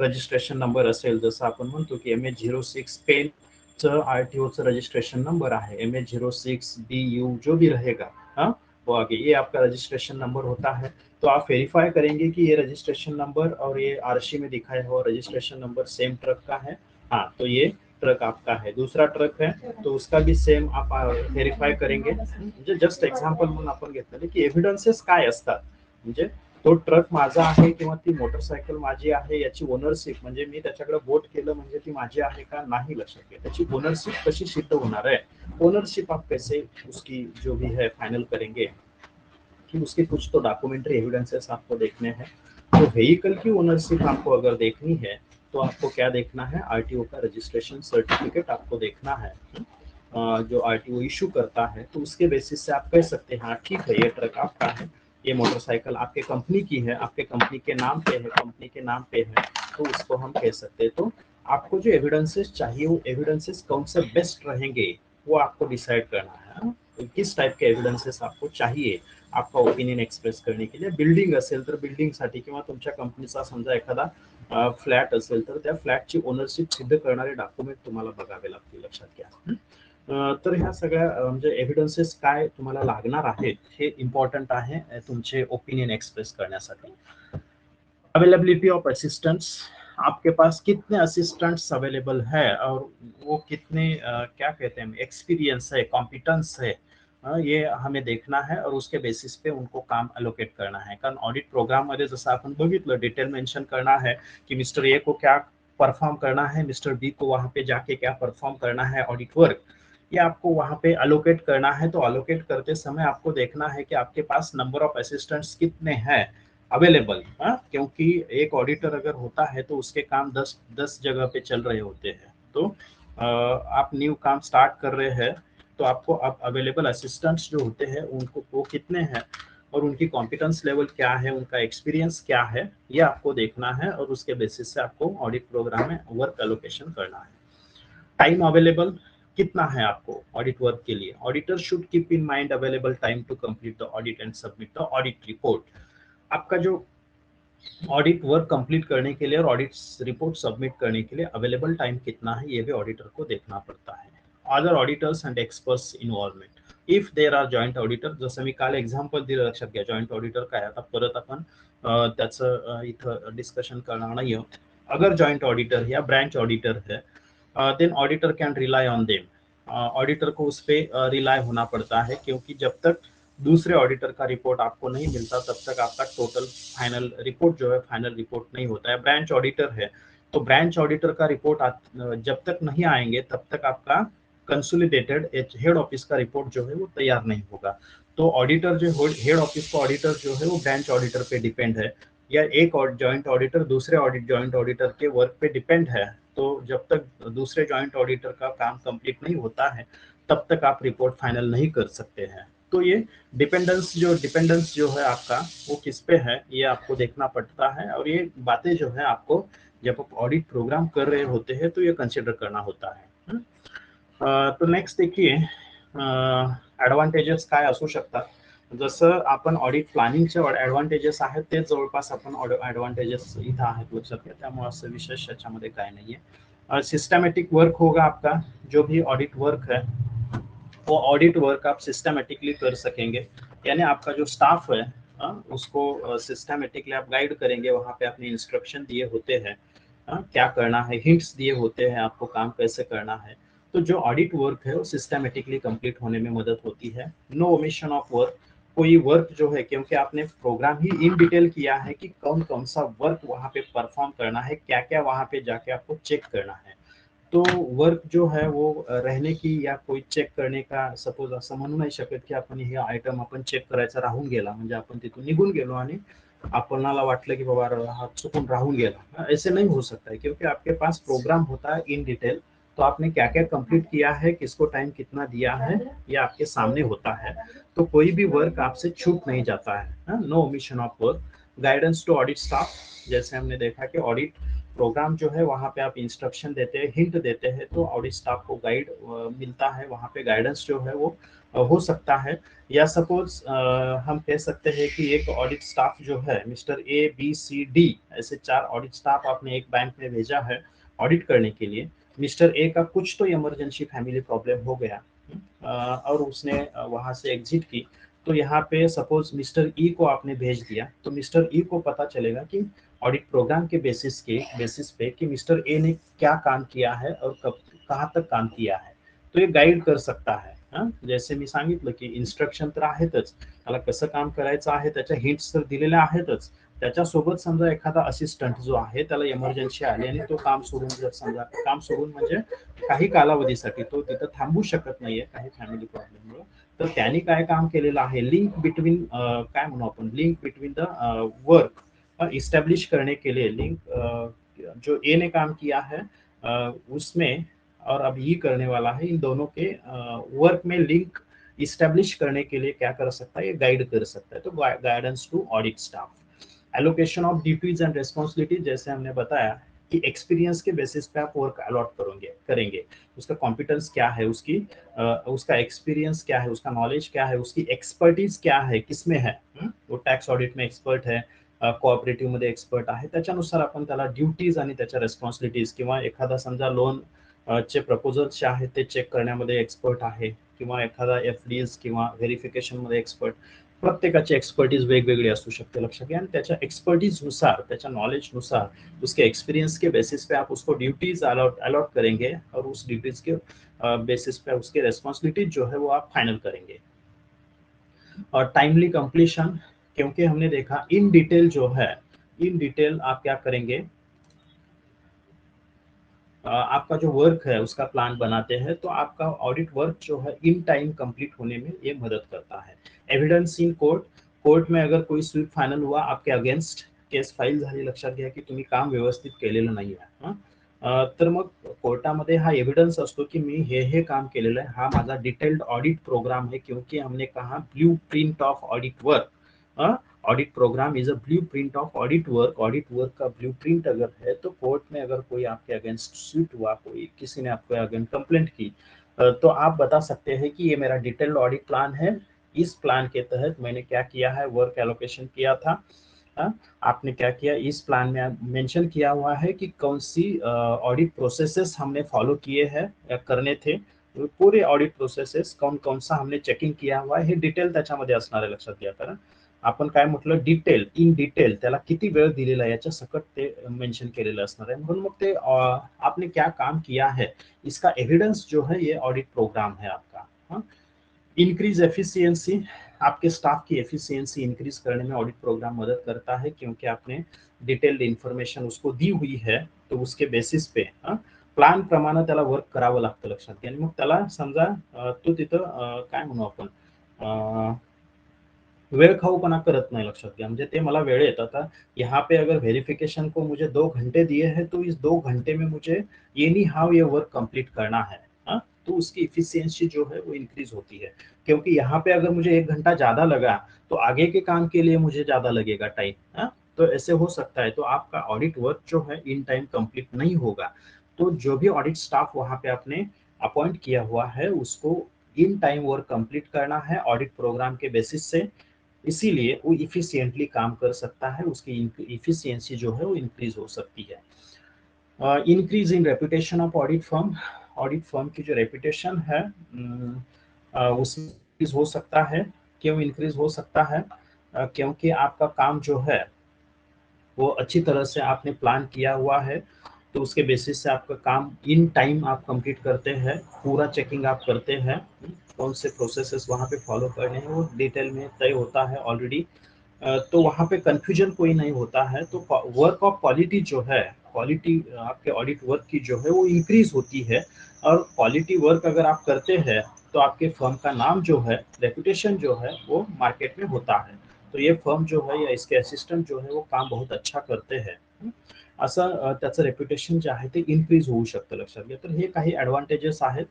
रजिस्ट्रेशन नंबर असेल, जसं आपण म्हणतो की MH06 पेनचं आरटीओचं रजिस्ट्रेशन नंबर आहे, MH06BU जो भी रहेगा वो आगे ये आपका रजिस्ट्रेशन नंबर होता है। तो आप वेरीफाई करेंगे कि ये रजिस्ट्रेशन नंबर और ये आरसी में दिखाया हुआ रजिस्ट्रेशन नंबर सेम ट्रक का है। हाँ, तो ये ट्रक आपका है। दूसरा ट्रक है तो उसका भी सेम आप व्हेरीफाय करेंगे। म्हणजे जस्ट एक्झाम्पल म्हणून आपण घेतलेले की एव्हिडन्सेस काय असतात, म्हणजे तो ट्रक माझा आहे किंवा ती मोटरसायकल माझी आहे याची ओनरशिप, म्हणजे मी त्याच्याकडे बोट केलं म्हणजे ती माझी आहे का नाही। लक्षात घ्या, त्याची ओनरशिप कशी सिद्ध होणार है। ओनरशिप आप कैसे उसकी जो भी है फाइनल करेंगे कि उसके कुछ तो डॉक्यूमेंट्री एविडेंसेस आपको देखने हैं। तो व्हीकल की ओनरशिप आपको अगर देखनी है तो आपको क्या देखना है? आरटीओ का रजिस्ट्रेशन सर्टिफिकेट आपको देखना है। जो आरटीओ इशू करता है, तो उसके बेसिस से आप कह सकते हैं हाँ ठीक है ये ट्रक आपका है, ये मोटरसाइकिल आपके कंपनी की है, आपके कंपनी के नाम पे है, कंपनी के नाम पे है, तो उसको हम कह सकते हैं। तो आपको जो एविडेंसेस चाहिए वो एविडेंसेस कौन से बेस्ट रहेंगे वो आपको डिसाइड करना है। तो किस टाइप के एविडेंसेस आपको चाहिए आपका ओपिनियन एक्सप्रेस करने के लिए। बिल्डिंग असेल तर बिल्डिंगसाठी किंवा तुमच्या कंपनीचा समजा एखादा फ्लॅट असेल तर त्या फ्लॅटची ओनरशिप सिद्ध करणारे डॉक्युमेंट तुम्हाला बघावे लागतील। लक्षात घ्या। तर ह्या सगळ्या म्हणजे एव्हिडन्सेस काय तुम्हाला लागणार आहेत हे इम्पॉर्टंट आहे तुमचे ओपिनियन एक्सप्रेस करण्यासाठी। अवेलेबिलिटी ऑफ असिस्टेंट्स, आपके पास कितने असिस्टेंट्स अवेलेबल है और वो कितने क्या कहते हैं एक्सपीरियंस है, कॉम्पिटेंस है, ये हमें देखना है और उसके बेसिस पे उनको काम अलोकेट करना है। कारण ऑडिट प्रोग्राम मध्ये जसं आपण बघितलं डिटेल मेंशन करना है कि मिस्टर ए को क्या परफॉर्म करना है, मिस्टर बी को वहां पे जाके क्या परफॉर्म करना है ऑडिट वर्क, ये आपको वहां पे अलोकेट करना है। तो अलोकेट करते समय आपको देखना है कि आपके पास नंबर ऑफ असिस्टेंट्स कितने हैं अवेलेबल। क्योंकि एक ऑडिटर अगर होता है तो उसके काम 10 जगह पे चल रहे होते हैं। तो आप न्यू काम स्टार्ट कर रहे हैं तो आपको अब अवेलेबल असिस्टेंट्स जो होते हैं उनको वो कितने हैं और उनकी कॉम्पिटेंस लेवल क्या है, उनका एक्सपीरियंस क्या है, ये आपको देखना है और उसके बेसिस से आपको ऑडिट प्रोग्राम में वर्क एलोकेशन करना है। टाइम अवेलेबल कितना है आपको ऑडिट वर्क के लिए। Auditor should keep in mind available time to complete the audit and submit the audit report. आपका जो ऑडिट वर्क कंप्लीट करने के लिए और ऑडिट रिपोर्ट सबमिट करने के लिए अवेलेबल टाइम कितना है ये भी ऑडिटर को देखना पड़ता है। Other auditors and experts involvement if there are joint auditor, जसं मी काल एक्झाम्पल दिलं लक्षात घ्या। जॉईंट ऑडिटर काय, आता परत आपण त्याचं इथं डिस्कशन करणार नाही आहोत। अगर जॉइंट ऑडिटर या ब्रांच ऑडिटर है then auditor can rely on them. Auditor को उस पर रिलाई होना पड़ता है, क्योंकि जब तक दूसरे ऑडिटर का रिपोर्ट आपको नहीं मिलता तब तक आपका टोटल फाइनल रिपोर्ट जो है फाइनल रिपोर्ट नहीं होता है। ब्रांच ऑडिटर है तो ब्रांच ऑडिटर का रिपोर्ट जब तक नहीं आएंगे तब तक आपका कंसोलिडेटेड हेड ऑफिस का रिपोर्ट जो है वो तैयार नहीं होगा। तो ऑडिटर जो हेड ऑफिस का ऑडिटर जो है वो ब्रांच ऑडिटर पे डिपेंड है। या एक जॉइंट ऑडिटर दूसरे जॉइंट ऑडिटर के वर्क पे डिपेंड है, तो जब तक दूसरे जॉइंट ऑडिटर का काम कंप्लीट नहीं होता है तब तक आप रिपोर्ट फाइनल नहीं कर सकते हैं। तो ये डिपेंडेंस जो है आपका वो किस पे है ये आपको देखना पड़ता है, और ये बातें जो है आपको जब आप ऑडिट प्रोग्राम कर रहे होते हैं तो ये कंसिडर करना होता है। तो नेक्स्ट देखिए, ॲडव्हान्टेजेस काय असू शकतात. जसं आपण ऑडिट प्लॅनिंगचे ॲडव्हान्टेजेस आहेत तेच जवळपास आपण ॲडव्हान्टेजेस इथं आहेत लक्षात घ्या, त्यामुळे असं विशेष याच्यामध्ये काय नाहीये। सिस्टमैटिक वर्क होगा आपका, जो भी ऑडिट वर्क है वो ऑडिट वर्क आप सिस्टमेटिकली कर सकेंगे, यानी आपका जो स्टाफ है उसको सिस्टमेटिकली आप गाइड करेंगे, वहाँ पे आपने इंस्ट्रक्शन दिए होते हैं क्या करना है, हिंट्स दिए होते हैं आपको काम कैसे करना है। तो जो ऑडिट वर्क है वो सिस्टमेटिकली कंप्लीट होने में मदद होती है। नो ओमिशन ऑफ वर्क, कोई वर्क जो है क्योंकि आपने प्रोग्राम ही इन डिटेल किया है कि कौन कौन सा वर्क वहाँ पे परफॉर्म करना है, क्या क्या वहाँ पे जाके आपको चेक करना है। तो वर्क जो है वो रहने की या कोई चेक करणे का, सपोज असं म्हणू नाही शकत की आपण हे आयटम आपण चेक करायचा राहून गेला म्हणजे आपण तिथून निघून गेलो आणि आपणाला वाटलं कि बाबा हा चुकून राहून गेला, ऐसे नहीं हो सकता है क्योंकि आपके पास प्रोग्राम होता है इन डिटेल। तो आपने क्या क्या कंप्लीट किया है, किसको टाइम कितना दिया है, ये आपके सामने होता है। तो कोई भी वर्क आपसे छूट नहीं जाता है। No omission of work. Guidance to audit staff, जैसे हमने देखा कि ऑडिट प्रोग्राम जो है वहाँ पे आप इंस्ट्रक्शन देते हैं, हिंट देते हैं, तो ऑडिट स्टाफ को गाइड मिलता है, वहाँ पे गाइडेंस जो है वो हो सकता है। या सपोज हम कह सकते हैं कि एक ऑडिट स्टाफ जो है मिस्टर ABCD, ऐसे 4 ऑडिट स्टाफ आपने एक बैंक में भेजा है ऑडिट करने के लिए। मिस्टर ए का कुछ तो इमरजेंसी फैमिली प्रॉब्लम हो गया और उसने वहाँ से एग्जिट की, तो यहाँ पे सपोज मिस्टर ई को आपने भेज दिया, तो मिस्टर ई को पता चलेगा कि ऑडिट प्रोग्राम के बेसिस पे कि मिस्टर ए ने क्या काम किया है और कब कहाँ तक काम किया है, तो ये गाईड कर सकता है। जैसे मी सांगितलं की इन्स्ट्रक्शन तर आहेतच, त्याला कसं काम करायचं आहे त्याच्या हिंट्स तर दिलेल्या आहेतच, त्याच्यासोबत समजा एखादा असिस्टंट जो आहे त्याला इमर्जन्सी आली आणि तो काम सोडून, जर समजा काम सोडून म्हणजे काही कालावधीसाठी तो तिथं थांबू शकत नाहीये काही फॅमिली प्रॉब्लेममुळे, तर त्यांनी काय काम केलेलं आहे, लिंक बिटवीन काय म्हणू आपण, link between the work establish करने के लिए, लिंक जो ए ने काम किया है उसमें और अब ये करने वाला है, इन दोनों के वर्क में लिंक इस्टेब्लिश करने के लिए क्या कर सकता है, ये गाइड कर सकता है। तो guidance to audit staff. Allocation of duties and responsibility, जैसे हमने बताया कि एक्सपीरियंस के बेसिस पे आप वर्क अलॉट करेंगे, उसका कॉम्पिटेंस क्या है, उसका एक्सपीरियंस क्या है, उसका नॉलेज क्या है, उसकी एक्सपर्टीज क्या है, किसमें है, वो टॅक्स ऑडिट में एक्सपर्ट है, कोऑपरेटिव्ह मध्ये एक्सपर्ट आहे, त्याच्यानुसार आपण त्याला ड्युटीज आणि त्याच्या रेस्पॉन्सिबिलिटीज, किंवा एखादा समजा लोन चे प्रपोजल्स जे आहेत ते चेक करण्यामध्ये एक्सपर्ट आहे, किंवा एखादा FDs किंवा व्हेरिफिकेशन मध्ये एक्सपर्ट, प्रत्येकाची एक्सपर्टीज वेगवेगळी असू शकते लक्षात घ्या, आणि त्याच्या एक्सपर्टीज नुसार, त्याच्या नॉलेज नुसार, उसके एक्सपीरियंस के बेसिस पे आप उसको ड्यूटीज अलॉट करेंगे और उस ड्यूटीज के बेसिस पे उसके रेस्पॉन्सिबिलिटीज जो है वो आप फाइनल करेंगे। और टाइमली कंप्लीशन, क्योंकि हमने देखा इन डिटेल जो है, इन डिटेल आप क्या करेंगे, आपका जो वर्क है उसका प्लान बनाते हैं, तो आपका ऑडिट वर्क जो है इन टाइम कंप्लीट होने में ये मदद करता है। एविडेंस इन कोर्ट, कोर्ट में अगर कोई स्वीप फायनल हुआ आपके अगेन्स्ट, केस फाईल झाली, लक्षात घ्या की तुम्ही काम व्यवस्थित केलेलं नाही आहे, तर मग कोर्टामध्ये हा एव्हिडन्स असतो की मी हे काम केलेलं आहे, हा माझा डिटेल्ड ऑडिट प्रोग्राम है, क्योंकि हमने कहा blueprint of audit work. Audit programme is a blueprint of audit work, audit work का ब्लू प्रिंट अगर है, तो कोर्ट में अगर कोई आपके अगेंस्ट सूट हुआ, कोई किसी ने आपके अगेंस्ट कंप्लेंट की, तो आप बता सकते हैं कि ये मेरा डिटेल्ड ऑडिट प्लान है, इस प्लान के तहत मैंने क्या किया है, वर्क एलोकेशन किया था, आपने क्या किया, इस प्लान में मेंशन किया हुआ है कि कौन सी ऑडिट प्रोसेसेस हमने फॉलो किए हैं या करने थे, पूरे ऑडिट प्रोसेसेस कौन कौन सा हमने चेकिंग किया हुआ आहे, हे डिटेल त्याच्यामध्ये असणार आहे लक्षात घ्या। कारण आपण काय म्हटलं, डिटेल, इन डिटेल, त्याला किती वेळ दिलेला आहे याच्या सकट ते मेंशन केलेलं असणार आहे, म्हणून मग ते आपने क्या काम किया है इसका एविडेंस जो है ये ऑडिट प्रोग्राम है आपका। इंक्रीज एफिशिएंसी, आपके स्टाफ की एफिशिएंसी इंक्रीज करने में ऑडिट प्रोग्राम मदद करता है, क्योंकि आपने डिटेल्ड इन्फॉर्मेशन उसको दी हुई है, तो उसके बेसिस पे प्लान प्रमाणे त्याला वर्क करावं लागतं लक्षात घ्या, आणि मग त्याला समजा तो तिथं काय म्हणू आपण, वेळ खाऊपना करत नहीं, लक्षात घ्या. म्हणजे ते मला वेळेत आता यहाँ पे अगर वेरिफिकेशन को मुझे 2 घंटे दिए हैं तो इस 2 घंटे में मुझे एनी हाउ ये वर्क कंप्लीट करना है. हाँ, तो उसकी इफिशियंसी जो है वो इंक्रीज होती है, क्योंकि यहाँ पे अगर मुझे 1 घंटा ज्यादा लगा तो आगे के काम के लिए मुझे ज्यादा लगेगा टाइम. हाँ, तो ऐसे हो सकता है, तो आपका ऑडिट वर्क जो है इन टाइम कंप्लीट नहीं होगा. तो जो भी ऑडिट स्टाफ वहाँ पे आपने अपॉइंट किया हुआ है उसको इन टाइम वर्क कंप्लीट करना है ऑडिट प्रोग्राम के बेसिस से. इसीलिए वो इफिशिएंटली काम कर सकता है, उसकी इफिशियंसी जो है वो इंक्रीज हो सकती है. Increase in reputation of audit firm. Audit firm की जो रेपुटेशन है उसमें increase हो सकता है. क्यों इंक्रीज हो सकता है? क्योंकि आपका काम जो है वो अच्छी तरह से आपने प्लान किया हुआ है, तो उसके बेसिस से आपका काम इन टाइम आप कंप्लीट करते हैं, पूरा चेकिंग आप करते हैं, कौन से प्रोसेसेस वहाँ पे फॉलो करने हैं वो डिटेल में तय होता है ऑलरेडी. तो वहाँ पे कंफ्यूजन कोई नहीं होता है. तो वर्क ऑफ क्वालिटी जो है, क्वालिटी आपके ऑडिट वर्क की जो है वो इंक्रीज होती है. और क्वालिटी वर्क अगर आप करते हैं तो आपके फर्म का नाम जो है, रेपुटेशन जो है वो मार्केट में होता है. तो ये फर्म जो है या इसके असिस्टंट जो है वो काम बहुत अच्छा करते हैं, असं त्याचं रेप्युटेशन जे आहे ते इन्क्रीज होऊ शकतं, लक्षात घ्या. तर हे काही ॲडव्हांटेजेस आहेत.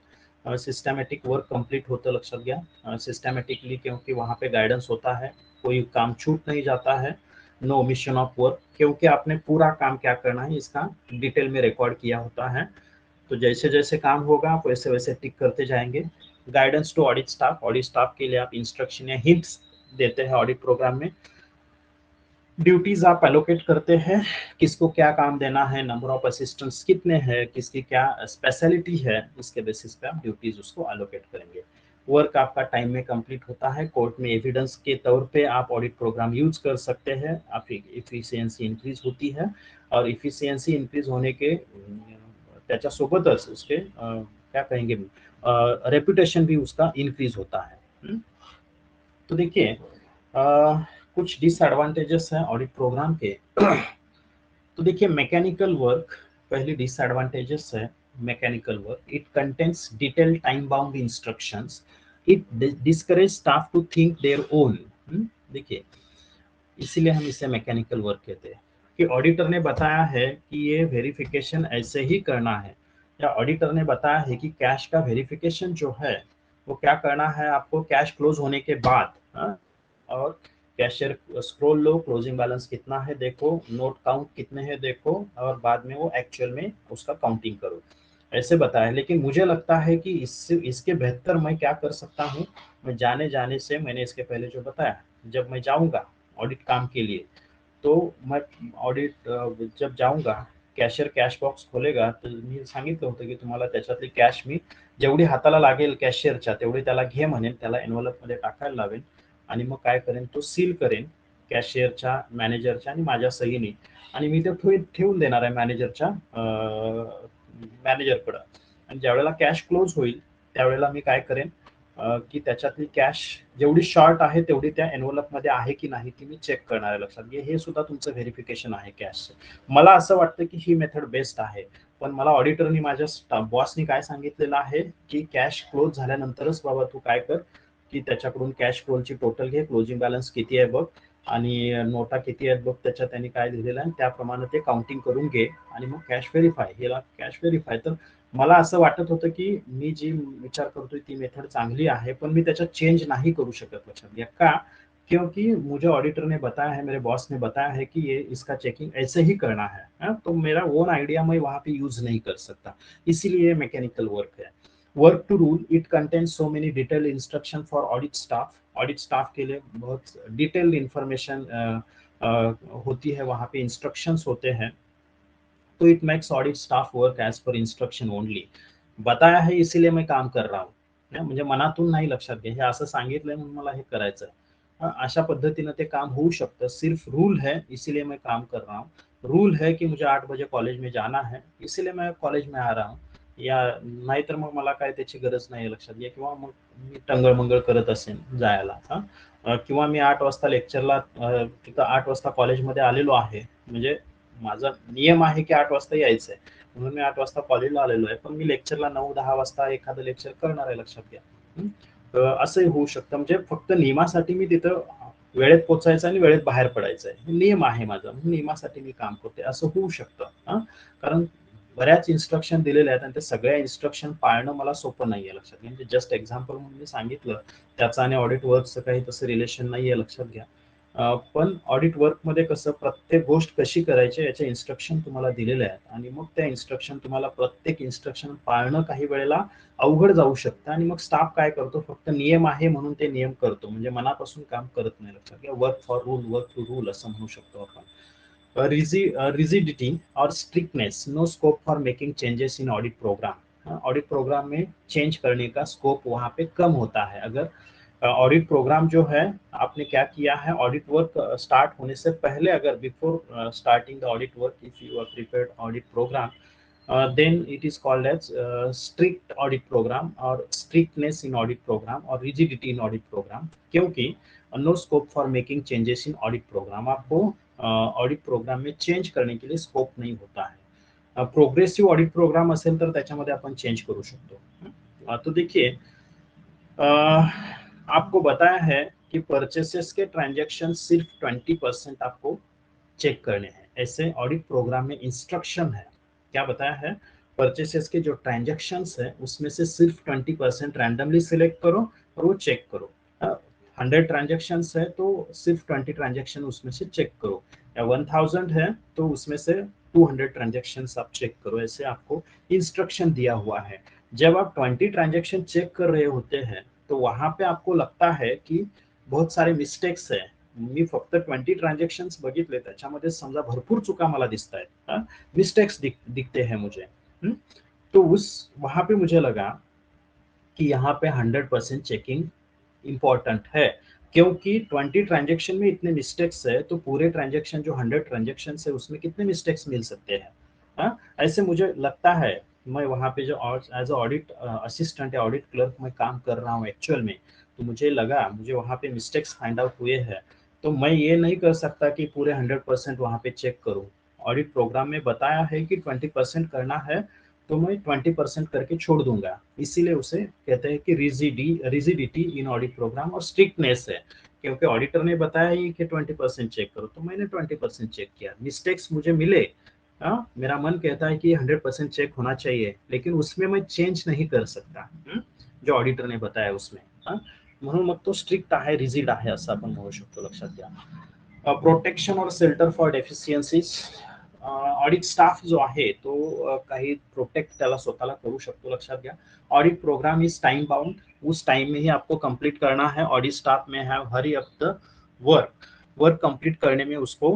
सिस्टमॅटिक वर्क कंप्लीट होतं, लक्षात घ्या. सिस्टमॅटिकली, क्योंकि वहाँ पे गाइडेंस होता है, कोई काम छूट नहीं जाता है. नो ओमिशन ऑफ वर्क, क्योंकि आपने पूरा काम क्या करना है इसका डिटेल में रिकॉर्ड किया होता है. तो जैसे जैसे काम होगा आप वैसे वैसे टिक करते जाएंगे. Guidance to audit staff. Audit staff के लिए आप इंस्ट्रक्शन या हिंट्स देते हैं ऑडिट प्रोग्राम में. ड्यूटीज आप एलोकेट करते हैं, किसको क्या काम देना है, नंबर ऑफ असिस्टेंट्स कितने हैं, किसकी क्या स्पेशलिटी है, इसके बेसिस पे आप ड्यूटीज उसको एलोकेट करेंगे. वर्क आपका टाइम में कंप्लीट होता है. कोर्ट में एविडेंस के तौर पे आप ऑडिट प्रोग्राम यूज कर सकते हैं. आपकी इफिशियंसी इंक्रीज होती है. और इफिशियंसी इंक्रीज होने के त्याच्यासोबतच उसके क्या कहेंगे, रेपुटेशन भी उसका इंक्रीज होता है. तो देखिए कुछ डिसएडवांटेजेस हैं ऑडिट प्रोग्राम के. तो देखिए मैकेनिकल वर्क, पहली डिसएडवांटेजेस है. Mechanical work, it contains detail time bound instructions. It discourage staff to think their own. देखिए, इसीलिए हम इसे मैकेनिकल वर्क कहते हैं कि ऑडिटर ने बताया है कि ये वेरिफिकेशन ऐसे ही करना है, या ऑडिटर ने बताया है कि कैश का वेरिफिकेशन जो है वो क्या करना है आपको कैश क्लोज होने के बाद. और कैशियर स्क्रॉल लो, क्लोजिंग बैलेंस कितना है देखो, नोट काउंट कितने हैं देखो, और बाद में वो एक्चुअल में उसका काउंटिंग करो, ऐसे बताया. लेकिन मुझे लगता है कि इससे इसके बेहतर मैं क्या कर सकता हूँ. मैं जाने जाने से, मैंने इसके पहले जो बताया, जब मैं जाऊंगा ऑडिट काम के लिए, तो मैं ऑडिट जब जाऊंगा, कॅशियर कॅश बॉक्स खोलेगा, तर मी सांगितलं होतं की तुम्हाला त्याच्यातली कॅश मी जेवढी हाताला लागेल कॅशियरच्या तेवढी त्याला घे म्हणेन, त्याला एनव्हलप मध्ये टाकायला लावेन. आणि मग काय करेन, तो सील करेन कॅशियरच्या, मॅनेजरच्या आणि माझ्या सहीने. आणि मी ते ठेवून देणार आहे मॅनेजरच्या मॅनेजरकडं. आणि ज्यावेळेला कॅश क्लोज होईल त्यावेळेला मी काय करेन, की त्याच्यातली कॅश जेवढी शॉर्ट आहे तेवढी त्या एनव्हलप मध्ये आहे की नाही ती मी चेक करणार आहे, लक्षात घ्या. हे सुद्धा तुमचं व्हेरिफिकेशन आहे कॅशचं. मला असं वाटतं की ही मेथड बेस्ट आहे. पण मला ऑडिटरनी, माझ्या बॉसनी काय सांगितलेलं आहे की कॅश क्लोज झाल्यानंतरच बाबा तू काय कर, की त्याच्याकडून कॅश फ्लोची टोटल घे, क्लोजिंग बॅलन्स किती आहे बघ आणि नोटा किती आहेत बघ, त्याच्यात त्यांनी काय दिलेलं आहे त्याप्रमाणे ते काउंटिंग करून घे आणि मग कॅश व्हेरीफाय, हेला कॅश व्हेरीफाय. तर मला असं वाटत होतं की मी जी विचार करतोय ती मेथड चांगली आहे, पण मी त्याच्यात चेंज नहीं करू शकत, लक्षात घ्या. का? क्योंकि मुझे ऑडिटर ने बताया है, मेरे बॉस ने बताया है कि ये इसका चेकिंग ऐसे ही करना है. तो मेरा ओन आइडिया मैं वहाँ पे यूज नहीं कर सकता, इसीलिए मैकेनिकल वर्क है. Work to rule, it contains so many detail instruction for audit staff. Audit staff के लिए बहुत डिटेल इंफॉर्मेशन होती है, वहाँ पे इंस्ट्रक्शंस होते हैं. तो it makes audit staff work as per instruction only. बताया है इसीलिए मैं काम कर रहा हूँ, म्हणजे मनातून नाही, लक्षात घ्या. हे असं सांगितलंय म्हणून मला हे करायचं आहे. अशा पद्धतीनं ते काम होऊ शकतं. सिर्फ रूल है इसीलिए मैं काम कर रहा हूँ. रूल है कि मुझे 8 बजे कॉलेज में जाना है इसीलिए मैं कॉलेज में आ रहा हूँ. या नाहीतर मग मला काय त्याची गरज नाही, लक्षात घ्या. किंवा मग मी टंगळ-मंगळ करत असेन जायला. किंवा मी 8 वाजता लेक्चरला, तिथं 8 वाजता कॉलेजमध्ये आलेलो आहे, म्हणजे माझा नियम आहे की 8 वाजता यायचंय, म्हणून मी 8 वाजता कॉलेजला आलेलो आहे, पण मी लेक्चरला 9-10 वाजता एखादं लेक्चर करणार आहे, लक्षात घ्या. असंही होऊ शकतं. म्हणजे फक्त नियमासाठी मी तिथं वेळेत पोचायचं आणि वेळेत बाहेर पडायचं आहे, नियम आहे माझा, नियमासाठी मी काम करते, असं होऊ शकतं. कारण बऱ्याच इन्स्ट्रक्शन दिलेल्या आहेत आणि त्या सगळ्या इन्स्ट्रक्शन पाळणं मला सोपं नाहीये, लक्षात घ्या. म्हणजे जस्ट एक्झाम्पल म्हणून मी सांगितलं, त्याचं आणि ऑडिट वर्कचं काही तसं रिलेशन नाहीये, लक्षात घ्या. पण ऑडिट वर्कमध्ये कसं प्रत्येक गोष्ट कशी करायची याचे इन्स्ट्रक्शन तुम्हाला दिलेले आहेत आणि मग त्या इन्स्ट्रक्शन तुम्हाला प्रत्येक इन्स्ट्रक्शन पाळणं काही वेळेला अवघड जाऊ शकतं आणि मग स्टाफ काय करतो, फक्त नियम आहे म्हणून ते नियम करतो, म्हणजे मनापासून काम करत नाही, लक्षात घ्या. Work for rule, work to rule असं म्हणू शकतो आपण. रिजिडिटी और strictness, no scope for making changes in audit programme. Audit programme में चेंज करने का स्कोप वहाँ पे कम होता है। अगर ऑडिट प्रोग्राम जो है, आपने क्या किया है, ऑडिट वर्क स्टार्ट होने से पहले, अगर before starting the audit work if you are prepared audit programme, then it is called as strict audit program or strictness in audit program or rigidity in audit program, क्योंकि no scope for making changes in audit programme, आपको audit programme में change करने के लिए scope नहीं होता है. Progressive audit programme असेल तर त्याच्यामध्ये आपण चेंज करू शकतो. तो देखिए, आपको बताया है कि परचेसेस के ट्रांजैक्शन सिर्फ 20% आपको चेक करने हैं, ऐसे ऑडिट प्रोग्राम में इंस्ट्रक्शन है. क्या बताया है, परचेसेस के जो ट्रांजैक्शंस है उसमें से सिर्फ 20% रैंडमली सिलेक्ट करो और वो चेक करो. 100 ट्रांजैक्शन है तो सिर्फ 20 ट्रांजैक्शन उसमें से चेक करो, या 1000 है तो उसमें से 200 ट्रांजैक्शन आप चेक करो, ऐसे आपको इंस्ट्रक्शन दिया हुआ है. जब आप 20 ट्रांजैक्शन चेक कर रहे होते हैं तो वहां पे आपको लगता है कि बहुत सारे मिस्टेक्स है, मी फक्त 20 ट्रांजैक्शंस बघितले, त्याच्यामध्ये समजा भरपूर चुका मला दिसत आहेत, मिस्टेक्स दिखते हैं मुझे. तो उस वहां पे मुझे लगा कि यहाँ पे 100% चेकिंग इंपॉर्टेंट है, क्योंकि 20 ट्रांजेक्शन में इतने मिस्टेक्स है तो पूरे ट्रांजेक्शन जो 100 ट्रांजेक्शन है उसमें कितने मिस्टेक्स मिल सकते हैं. ऐसे मुझे लगता है, मैं वहाँ पे जो एज ऑडिट असिस्टेंट या ऑडिट क्लर्क में काम कर रहा हूँ एक्चुअल में, तो मुझे लगा, मुझे वहाँ पे मिस्टेक्स फाइंड आउट हुए हैं, तो मैं ये नहीं कर सकता कि पूरे 100% वहाँ पे चेक करूँ. ऑडिट प्रोग्राम में बताया है कि 20% करना है तो मैं 20% करके छोड़ दूंगा, इसीलिए उसे कहते हैं कि रिजिडिटी इन ऑडिट प्रोग्राम और स्ट्रिक्टनेस है, क्योंकि ऑडिटर ने बताया ही कि 20% चेक करो, तो मैंने 20% चेक किया. मिस्टेक्स मुझे मिले, मेरा मन कहता है कि 100% चेक होना चाहिए, लेकिन उसमें मैं चेंज नहीं कर सकता, जो ऑडिटर ने बताया उसमें. म्हणून मग तो स्ट्रिक्ट आहे, रिजिड आहे असं आपण म्हणू शकतो, लक्षात घ्या. प्रोटेक्शन और shelter for deficiencies, audit staff जो आहे तो काही प्रोटेक्ट त्याला स्वतःला करू शकतो, लक्षात घ्या. Audit programme is time bound, उस टाइम में ही आपको कंप्लीट करना है. ऑडिट स्टाफ में have hurry up the work complete करने में उसको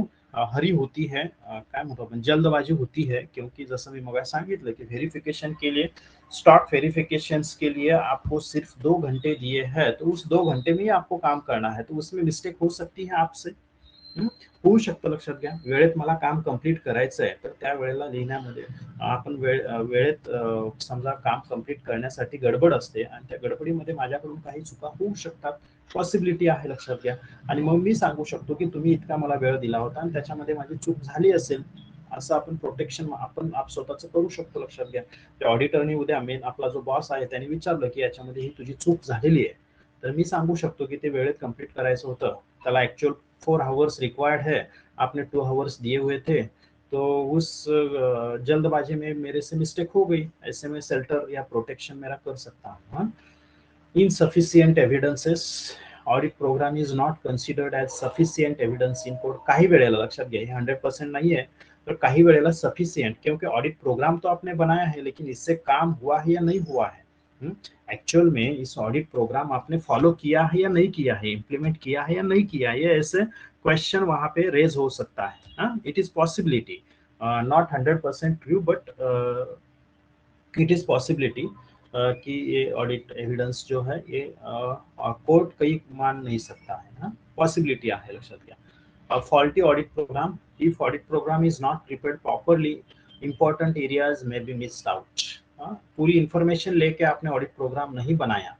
हरी होती है, काय म्हणतो आपण, जल्दबाजी होती है, क्योंकि जसं मी मग सांगितलं की व्हेरिफिकेशन के लिए, स्टॉक वेरिफिकेशन के लिए आपको सिर्फ 2 घंटे दिए हैं, तो उस 2 घंटे में ही आपको काम करना है, तो उसमें मिस्टेक हो सकती है आपसे. होऊ शकतं, लक्षात घ्या. वेळेत मला काम कंप्लीट करायचं आहे तर त्या वेळेला लिहिण्यामध्ये आपण वेळेत समजा काम कंप्लीट करण्यासाठी गडबड असते आणि त्या गडबडीमध्ये माझ्याकडून काही चुका होऊ शकतात, पॉसिबिलिटी आहे, लक्षात घ्या. आणि मग मी सांगू शकतो की तुम्ही इतका मला वेळ दिला होता आणि त्याच्यामध्ये माझी चूक झाली असेल, असं आपण प्रोटेक्शन आपण स्वतःच करू शकतो, लक्षात घ्या. त्या ऑडिटरने उद्या मेन आपला जो बॉस आहे त्याने विचारलं की याच्यामध्ये ही तुझी चूक झालेली आहे, तर मी सांगू शकतो की ते वेळेत कंप्लीट करायचं होतं, त्याला ऍक्च्युअल 4 आवर्स रिक्वायर्ड है, आपने 2 आवर्स दिए हुए थे, तो उस जल्दबाजी में मेरे से मिस्टेक हो गई, ऐसे में शेल्टर या प्रोटेक्शन मेरा कर सकता हूँ. Insufficient evidences, audit programme is not considered as sufficient evidence in court. काही वेळेला लक्षात घ्या, हे 100% नहीं है, तो काही वेळेला सफिशियंट, क्योंकि ऑडिट प्रोग्राम तो आपने बनाया है लेकिन इससे काम हुआ है या नहीं हुआ है, एक्चुअल में इस ऑडिट प्रोग्राम आपने फॉलो किया है या नहीं किया है, इम्प्लीमेंट किया है या नहीं किया है, ये ऐसे क्वेश्चन वहां पे रेज हो सकता है. It is possibility, not 100% true, but it is possibility कि ये ऑडिट एविडेंस जो है ये कोर्ट कहीं मान नहीं सकता है. पॉसिबिलिटी है, लक्षात घ्या. Faulty audit programme, if audit programme is not prepared properly, important areas में बी मिस्ड आउट. पूरी इंफॉर्मेशन लेके आपने ऑडिट प्रोग्राम नहीं बनाया,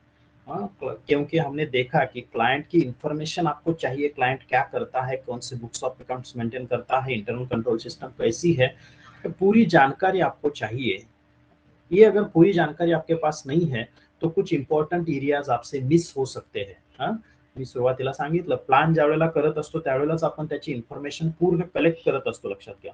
क्योंकि हमने देखा कि क्लाइंट की इंफॉर्मेशन आपको चाहिए, क्लाइंट क्या करता है, कौन से बुक्स ऑफ अकाउंट्स मेंटेन करता है, इंटरनल कंट्रोल सिस्टम कैसी है, तो पूरी जानकारी आपको चाहिए. ये अगर पूरी जानकारी आपके पास नहीं है तो कुछ इंपॉर्टेंट एरियाज आपसे मिस हो सकते हैं. मी सुरुवातीला सांगितलं, प्लॅन ज्यावेळेला करत असतो त्यावेळेलाच आपण त्याची इन्फॉर्मेशन पूर्ण कलेक्ट करत असतो, लक्षात घ्या.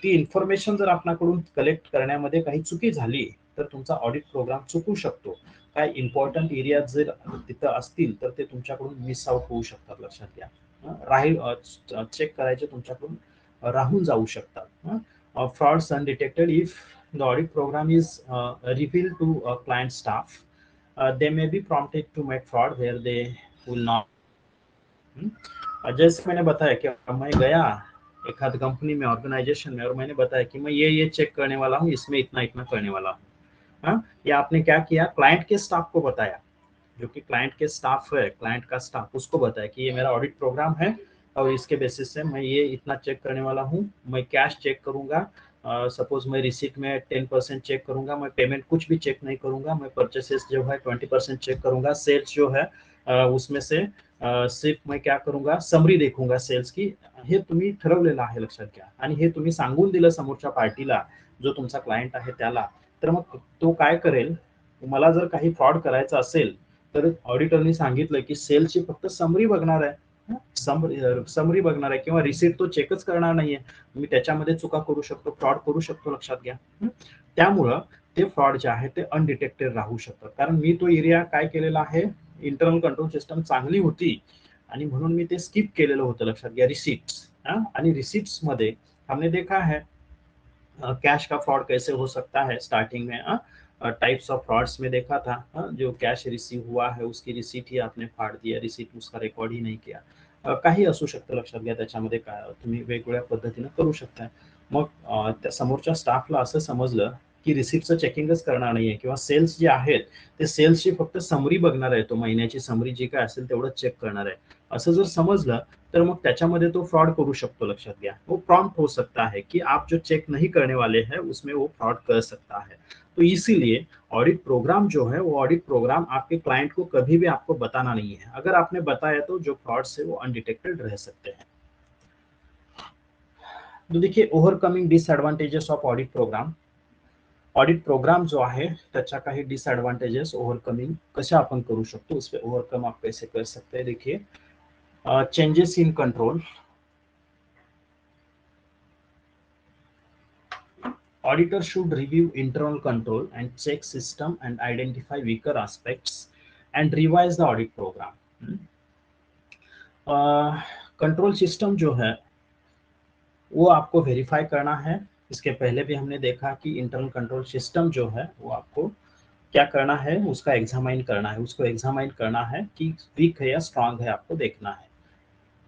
ती इन्फॉर्मेशन जर आपल्याकडून कलेक्ट करण्यामध्ये काही चुकी झाली तर तुमचा ऑडिट प्रोग्राम चुकू शकतो. काय इम्पॉर्टंट एरिया जर तिथं असतील तर ते तुमच्याकडून मिस आउट होऊ शकतात, लक्षात घ्या. चेक करायचे तुमच्याकडून राहून जाऊ शकतात. Frauds undetected if the audit programme is reveal to client staff, they may be prompted to make fraud where they will not. जैसे मैंने बताया कि मैं गया एक आध कंपनी में, ऑर्गेनाइजेशन में, और मैंने बताया कि मैं ये चेक करने वाला हूँ, इसमें इतना इतना करने वाला हूँ. हाँ, या आपने क्या किया, क्लाइंट के स्टाफ को बताया, जो कि क्लाइंट के स्टाफ है, क्लाइंट का स्टाफ, उसको बताया कि ये मेरा ऑडिट प्रोग्राम है और इसके बेसिस से मैं ये इतना चेक करने वाला हूँ. मैं कैश चेक करूंगा, सपोज मैं रिसीट में 10% चेक करूंगा, मैं पेमेंट कुछ भी चेक नहीं करूंगा, मैं परचेसेस जो है 20% चेक करूंगा, सेल्स जो है उसमें से सिर्फ मैं क्या करूंगा, समरी देखूंगा सेल्स की. हे तुम्ही ठरवलेलं आहे, लक्षात घ्या. आणि हे तुम्ही सांगून दिलं समोरच्या पार्टीला, जो तुमचा क्लायंट आहे त्याला, तर मग तो काय करेल, मला जर काही फ्रॉड करायचा असेल तर ऑडिटरनी सांगितलं की सेलची फक्त समरी बघणार आहे, समरी बघणार आहे, किंवा रिसीट तो चेकच करणार नाहीये. मी त्याच्यामध्ये चुका करू शकतो, फ्रॉड करू शकतो, लक्षात घ्या. त्यामुळं ते फ्रॉड जे आहे ते अनडिटेक्टेड राहू शकतात, कारण मी तो एरिया काय केलेला आहे, इंटरनल कंट्रोल सिस्टम चांगली होती आणि म्हणून मी ते स्किप केलेलं होतं, लक्षात घ्या. रिसीट्स, आणि रिसीट्स मध्ये हमने देखा है कैश का फ्रॉड कैसे हो सकता है. स्टार्टिंग में टाइप्स ऑफ फ्रॉड्स में देखा था, जो कैश रिसीव हुआ है उसकी रिसीट ही आपने फाड़ दिया, रिसीट उसका रेकॉर्ड ही नाही किया. काही असू शकतं, लक्षात घ्या. त्याच्यामध्ये काय तुम्ही वेगवेगळ्या पद्धतीने करू शकता. मग त्या समोरच्या स्टाफला असं समजलं की रिसीटचं चेकिंगच करणार नाहीये, किंवा सेल्स जे आहेत ते सेल्सची फक्त समरी बघणार आहे, तो महिन्याची समरी जी काय असेल तेवढं चेक करणार आहे, असं जर समजलं तर मग त्याच्यामध्ये तो फ्रॉड करू शकतो, लक्षात घ्या. वो प्रॉम्प्ट हो सकता है कि आप जो चेक नहीं करने वाले हैं उसमें वो फ्रॉड कर सकता है. तो इसीलिए ऑडिट प्रोग्राम जो है, वो ऑडिट प्रोग्राम आपके क्लाइंट को कभी भी आपको बताना नहीं है. अगर आपने बताया तो जो फ्रॉड्स है वो अनडिटेक्टेड रह सकते हैं. तो देखिए, overcoming disadvantages of audit programme. Audit program जो आहे त्याच्या काही डिसएडवांटेजेस ओव्हरकमिंग कशा आपण करू शकतो, उस पे ओवरकम आप कैसे कर सकते हैं. देखिए, changes in control. Auditor should review internal control and check system and identify weaker aspects and revise the audit program. Control system जो है वो आपको वेरीफाई करना है. इसके पहले भी हमने देखा कि इंटरनल कंट्रोल सिस्टम जो है वो आपको क्या करना है, उसका एग्जामाइन करना है, उसको एग्जामाइन करना है कि वीक है या स्ट्रांग है, आपको देखना है.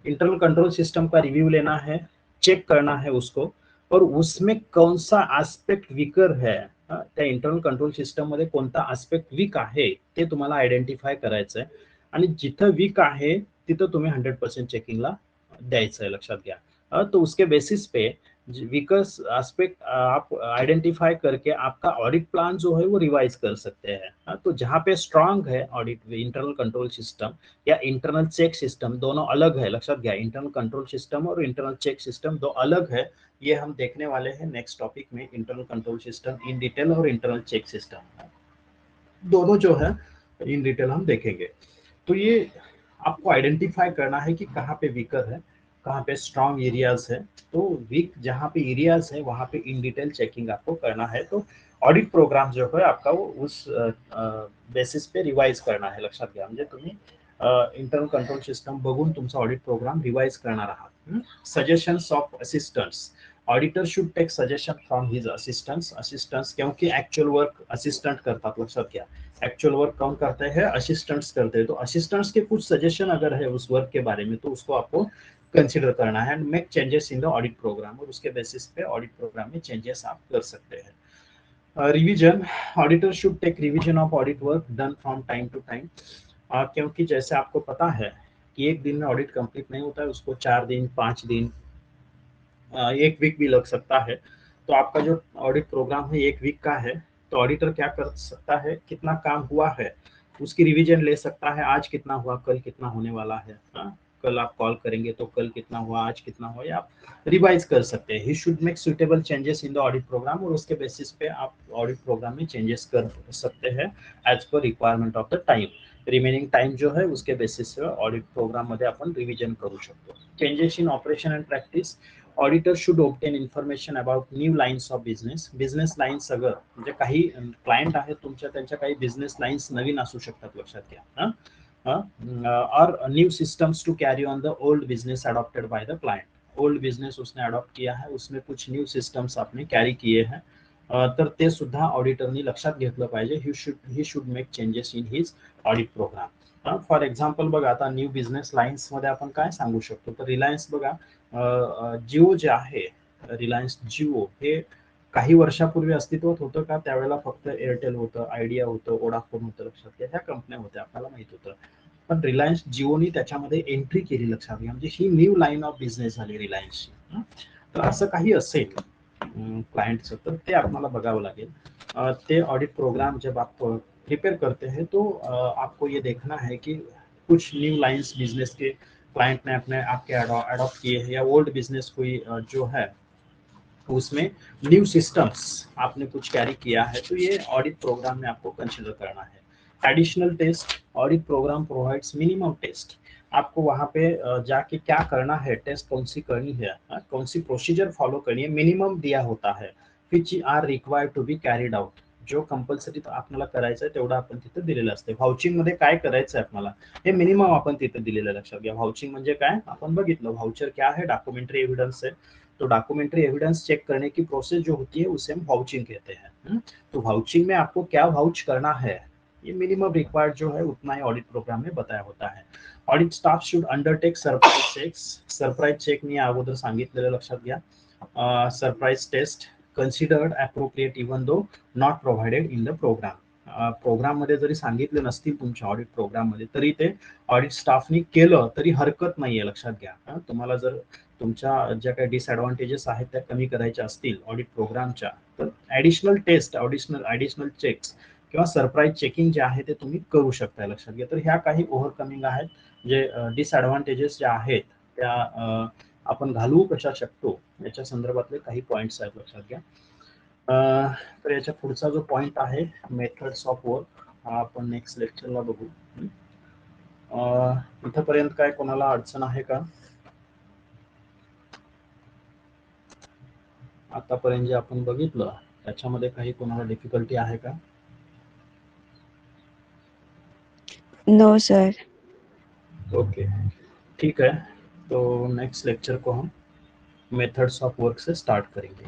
इंटरनल कंट्रोल सिस्टम का रिव्यू लेना है, चेक करना है उसको, और उसमें कौन सा आस्पेक्ट वीकर है, त्या इंटरनल कंट्रोल सिस्टम मध्ये कोणता आस्पेक्ट वीक आहे ते तुम्हाला आयडेंटिफाय करायचं आहे. आणि जिथं वीक आहे तिथं तुम्ही 100% चेकिंगला द्यायचं आहे, लक्षात घ्या. तो उसके बेसिस पे वीकर्स एस्पेक्ट आप आइडेंटिफाई करके आपका ऑडिट प्लान जो है वो रिवाइज कर सकते हैं. तो जहाँ पे स्ट्रांग है ऑडिट इंटरनल कंट्रोल सिस्टम या इंटरनल चेक सिस्टम, दोनों अलग है, लक्षात घ्या. इंटरनल कंट्रोल सिस्टम और इंटरनल चेक सिस्टम दो अलग है. ये हम देखने वाले हैं नेक्स्ट टॉपिक में. Internal control system in detail और इंटरनल चेक सिस्टम दोनों जो है इन डिटेल हम देखेंगे. तो ये आपको आइडेंटिफाई करना है कि कहाँ पे वीकर है, कहाँ पे स्ट्रॉन्ग एरियाज है. तो वीक जहाँ पे एरियाज है वहाँ पे इन डिटेल चेकिंग आपको करना है. तो ऑडिट प्रोग्राम जो है आपका वो उस बेसिस पे रिवाइज करना है, लक्षात घ्या. म्हणजे तुम्ही इंटरनल कंट्रोल सिस्टम बघून तुमचा ऑडिट प्रोग्राम रिवाइज करणार आहात. Suggestions of assistants. Auditor should take suggestion from his assistants क्योंकि एक्चुअल वर्क असिस्टेंट करतात, लक्षात घ्या. एक्चुअल वर्क कौन करते हैं, असिस्टेंट्स करते हैं. तो असिस्टेंट्स के कुछ सजेशन अगर है उस वर्क के बारे में तो उसको आपको कंसिडर करना है and make changes in the audit programme, और उसके बेसिस पे ऑडिट प्रोग्राम में चेंजेस आप कर सकते हैं. Revision. Auditor should take revision of audit work done from time to time. क्योंकि जैसे आपको पता है कि एक दिन में ऑडिट कंप्लीट नहीं होता है, उसको 4 दिन, 5 दिन, 1 वीक भी लग सकता है. तो आपका जो ऑडिट प्रोग्राम है 1 वीक का है, तो ऑडिटर क्या कर सकता है, कितना काम हुआ है उसकी रिवीजन ले सकता है. आज कितना हुआ, कल कितना होने वाला है, कल आप कॉल करेंगे तो कल कितना हुआ, आज कितना हुआ, या आप रिवाइज कर सकते हैं. He should make suitable changes in the audit programme, और उसके बेसिस पे आप ऑडिट प्रोग्राम में चेंजेस कर सकते हैं as per requirement of the time. Remaining time जो है उसके बेसिस पे ऑडिट प्रोग्राम मध्ये आपण रिव्हिजन करू शकतो. Changes in operation and practice. Auditor should obtain information about new lines of business. Business lines सगळं म्हणजे काही क्लायंट आहेत तुमच्या, त्यांच्या काही बिझनेस लाईन्स नवीन असू शकतात, लक्षात घ्या. और new systems to carry on the old business adopted by the client. Old business उसने अडॉप्ट किया है, उसमें कुछ न्यू सिस्टम्स आपने कॅरी किए हैं, तर ते सुद्धा ऑडिटरनी लक्षात घेतलं पाहिजे. He should make changes in his audit program. For example बघा, आता न्यू बिझनेस लाईन्स मध्ये आपण काय सांगू शकतो, तर रिलायन्स बघा, जिओ जे आहे, रिलायन्स जिओ हे काही वर्षापूर्वी अस्तित्वात होतं का? त्यावेळेला फक्त एअरटेल होतं, आयडिया होतं, वोडाफोन होतं, लक्षात घ्या. ह्या कंपन्या होत्या, आपल्याला माहित होतं. पण रिलायन्स जिओनी त्याच्यामध्ये एंट्री केली, लक्षात घ्या. म्हणजे ही न्यू लाईन ऑफ बिझनेस झाली रिलायन्सची. तर असं काही असेल क्लायंटचं, तर ते आपल्याला बघावं लागेल. ते ऑडिट प्रोग्राम जब आप प्रिपेयर करते हैं तो आपको ये देखना है कि कुछ न्यू लाइन्स बिजनेस के क्लाइंट ने अपने आपके अडॉप्ट किए हैं, या ओल्ड बिजनेस कोई जो है उसमें न्यू सिस्टम्स आपने कुछ कैरी किया है, तो ये ऑडिट प्रोग्राम में आपको कंसिडर करना है. Additional test. Audit program provides minimum test. आपको वहां पे जाके क्या करना है, टेस्ट कौन सी करनी है, कौन सी प्रोसीजर फॉलो करनी है, मिनिमम दिया होता है, which are required to be carried out. जो कंपल्सरी आपल्याला करायचं आहे तेवढं आपण तिथे दिलेलं असते. व्हाउचिंग मध्ये काय करायचं आहे आपल्याला, हे मिनिमम आपण तिथे दिलेलं, लक्षात घ्या. व्हाउचिंग म्हणजे काय, आपण बघितलं व्हाउचर क्या है, डॉक्युमेंट्री एविडेंस है. तो डॉक्यूमेंट्री एविडेंस चेक करने की प्रोसेस जो होती है उसे हम वाउचिंग कहते हैं. तो वाउचिंग में आपको क्या वाउच करना है, ये मिनिमम रिक्वायर्ड जो है उतना ही ऑडिट प्रोग्राम में बताया होता है. Audit staff should undertake surprise checks. Surprise check मी अगोदर सांगितलेलं, लक्षात घ्या. Surprise test considered appropriate even though not provided in the program. Program मध्ये जरी सांगितले नसतील तुमच्या ऑडिट प्रोग्राम मध्ये, तरी ते ऑडिट स्टाफनी केलं तरी हरकत नाहीये, लक्षात घ्या. तुम्हाला जर तुमच्या ज्या काही डिसएडव्हान्टेजेस आहेत त्या कमी करायच्या असतील ऑडिट प्रोग्रामच्या, तर ऍडिशनल टेस्ट, ऍडिशनल चेक्स किंवा सरप्राईज चेकिंग जे आहे ते तुम्ही करू शकता, लक्षात घ्या. तर ह्या काही ओव्हरकमिंग आहेत, जे डिसएडव्हान्टेजेस ज्या आहेत त्या आपण घालवू कशा शकतो याच्या संदर्भातले काही पॉइंट्स आहेत, लक्षात घ्या. तर याच्या पुढचा जो पॉइंट आहे मेथड्स ऑफ वर्क, हा आपण नेक्स्ट लेक्चरला बघू. इथपर्यंत काय कोणाला अडचण आहे का? आतापर्यंत जे आपण बघितलं त्याच्यामध्ये काही कोणाला डिफिकल्टी आहे का? No sir. ओके, ठीक है. तो नेक्स्ट लेक्चर को हम मेथड्स ऑफ वर्क से स्टार्ट करेंगे.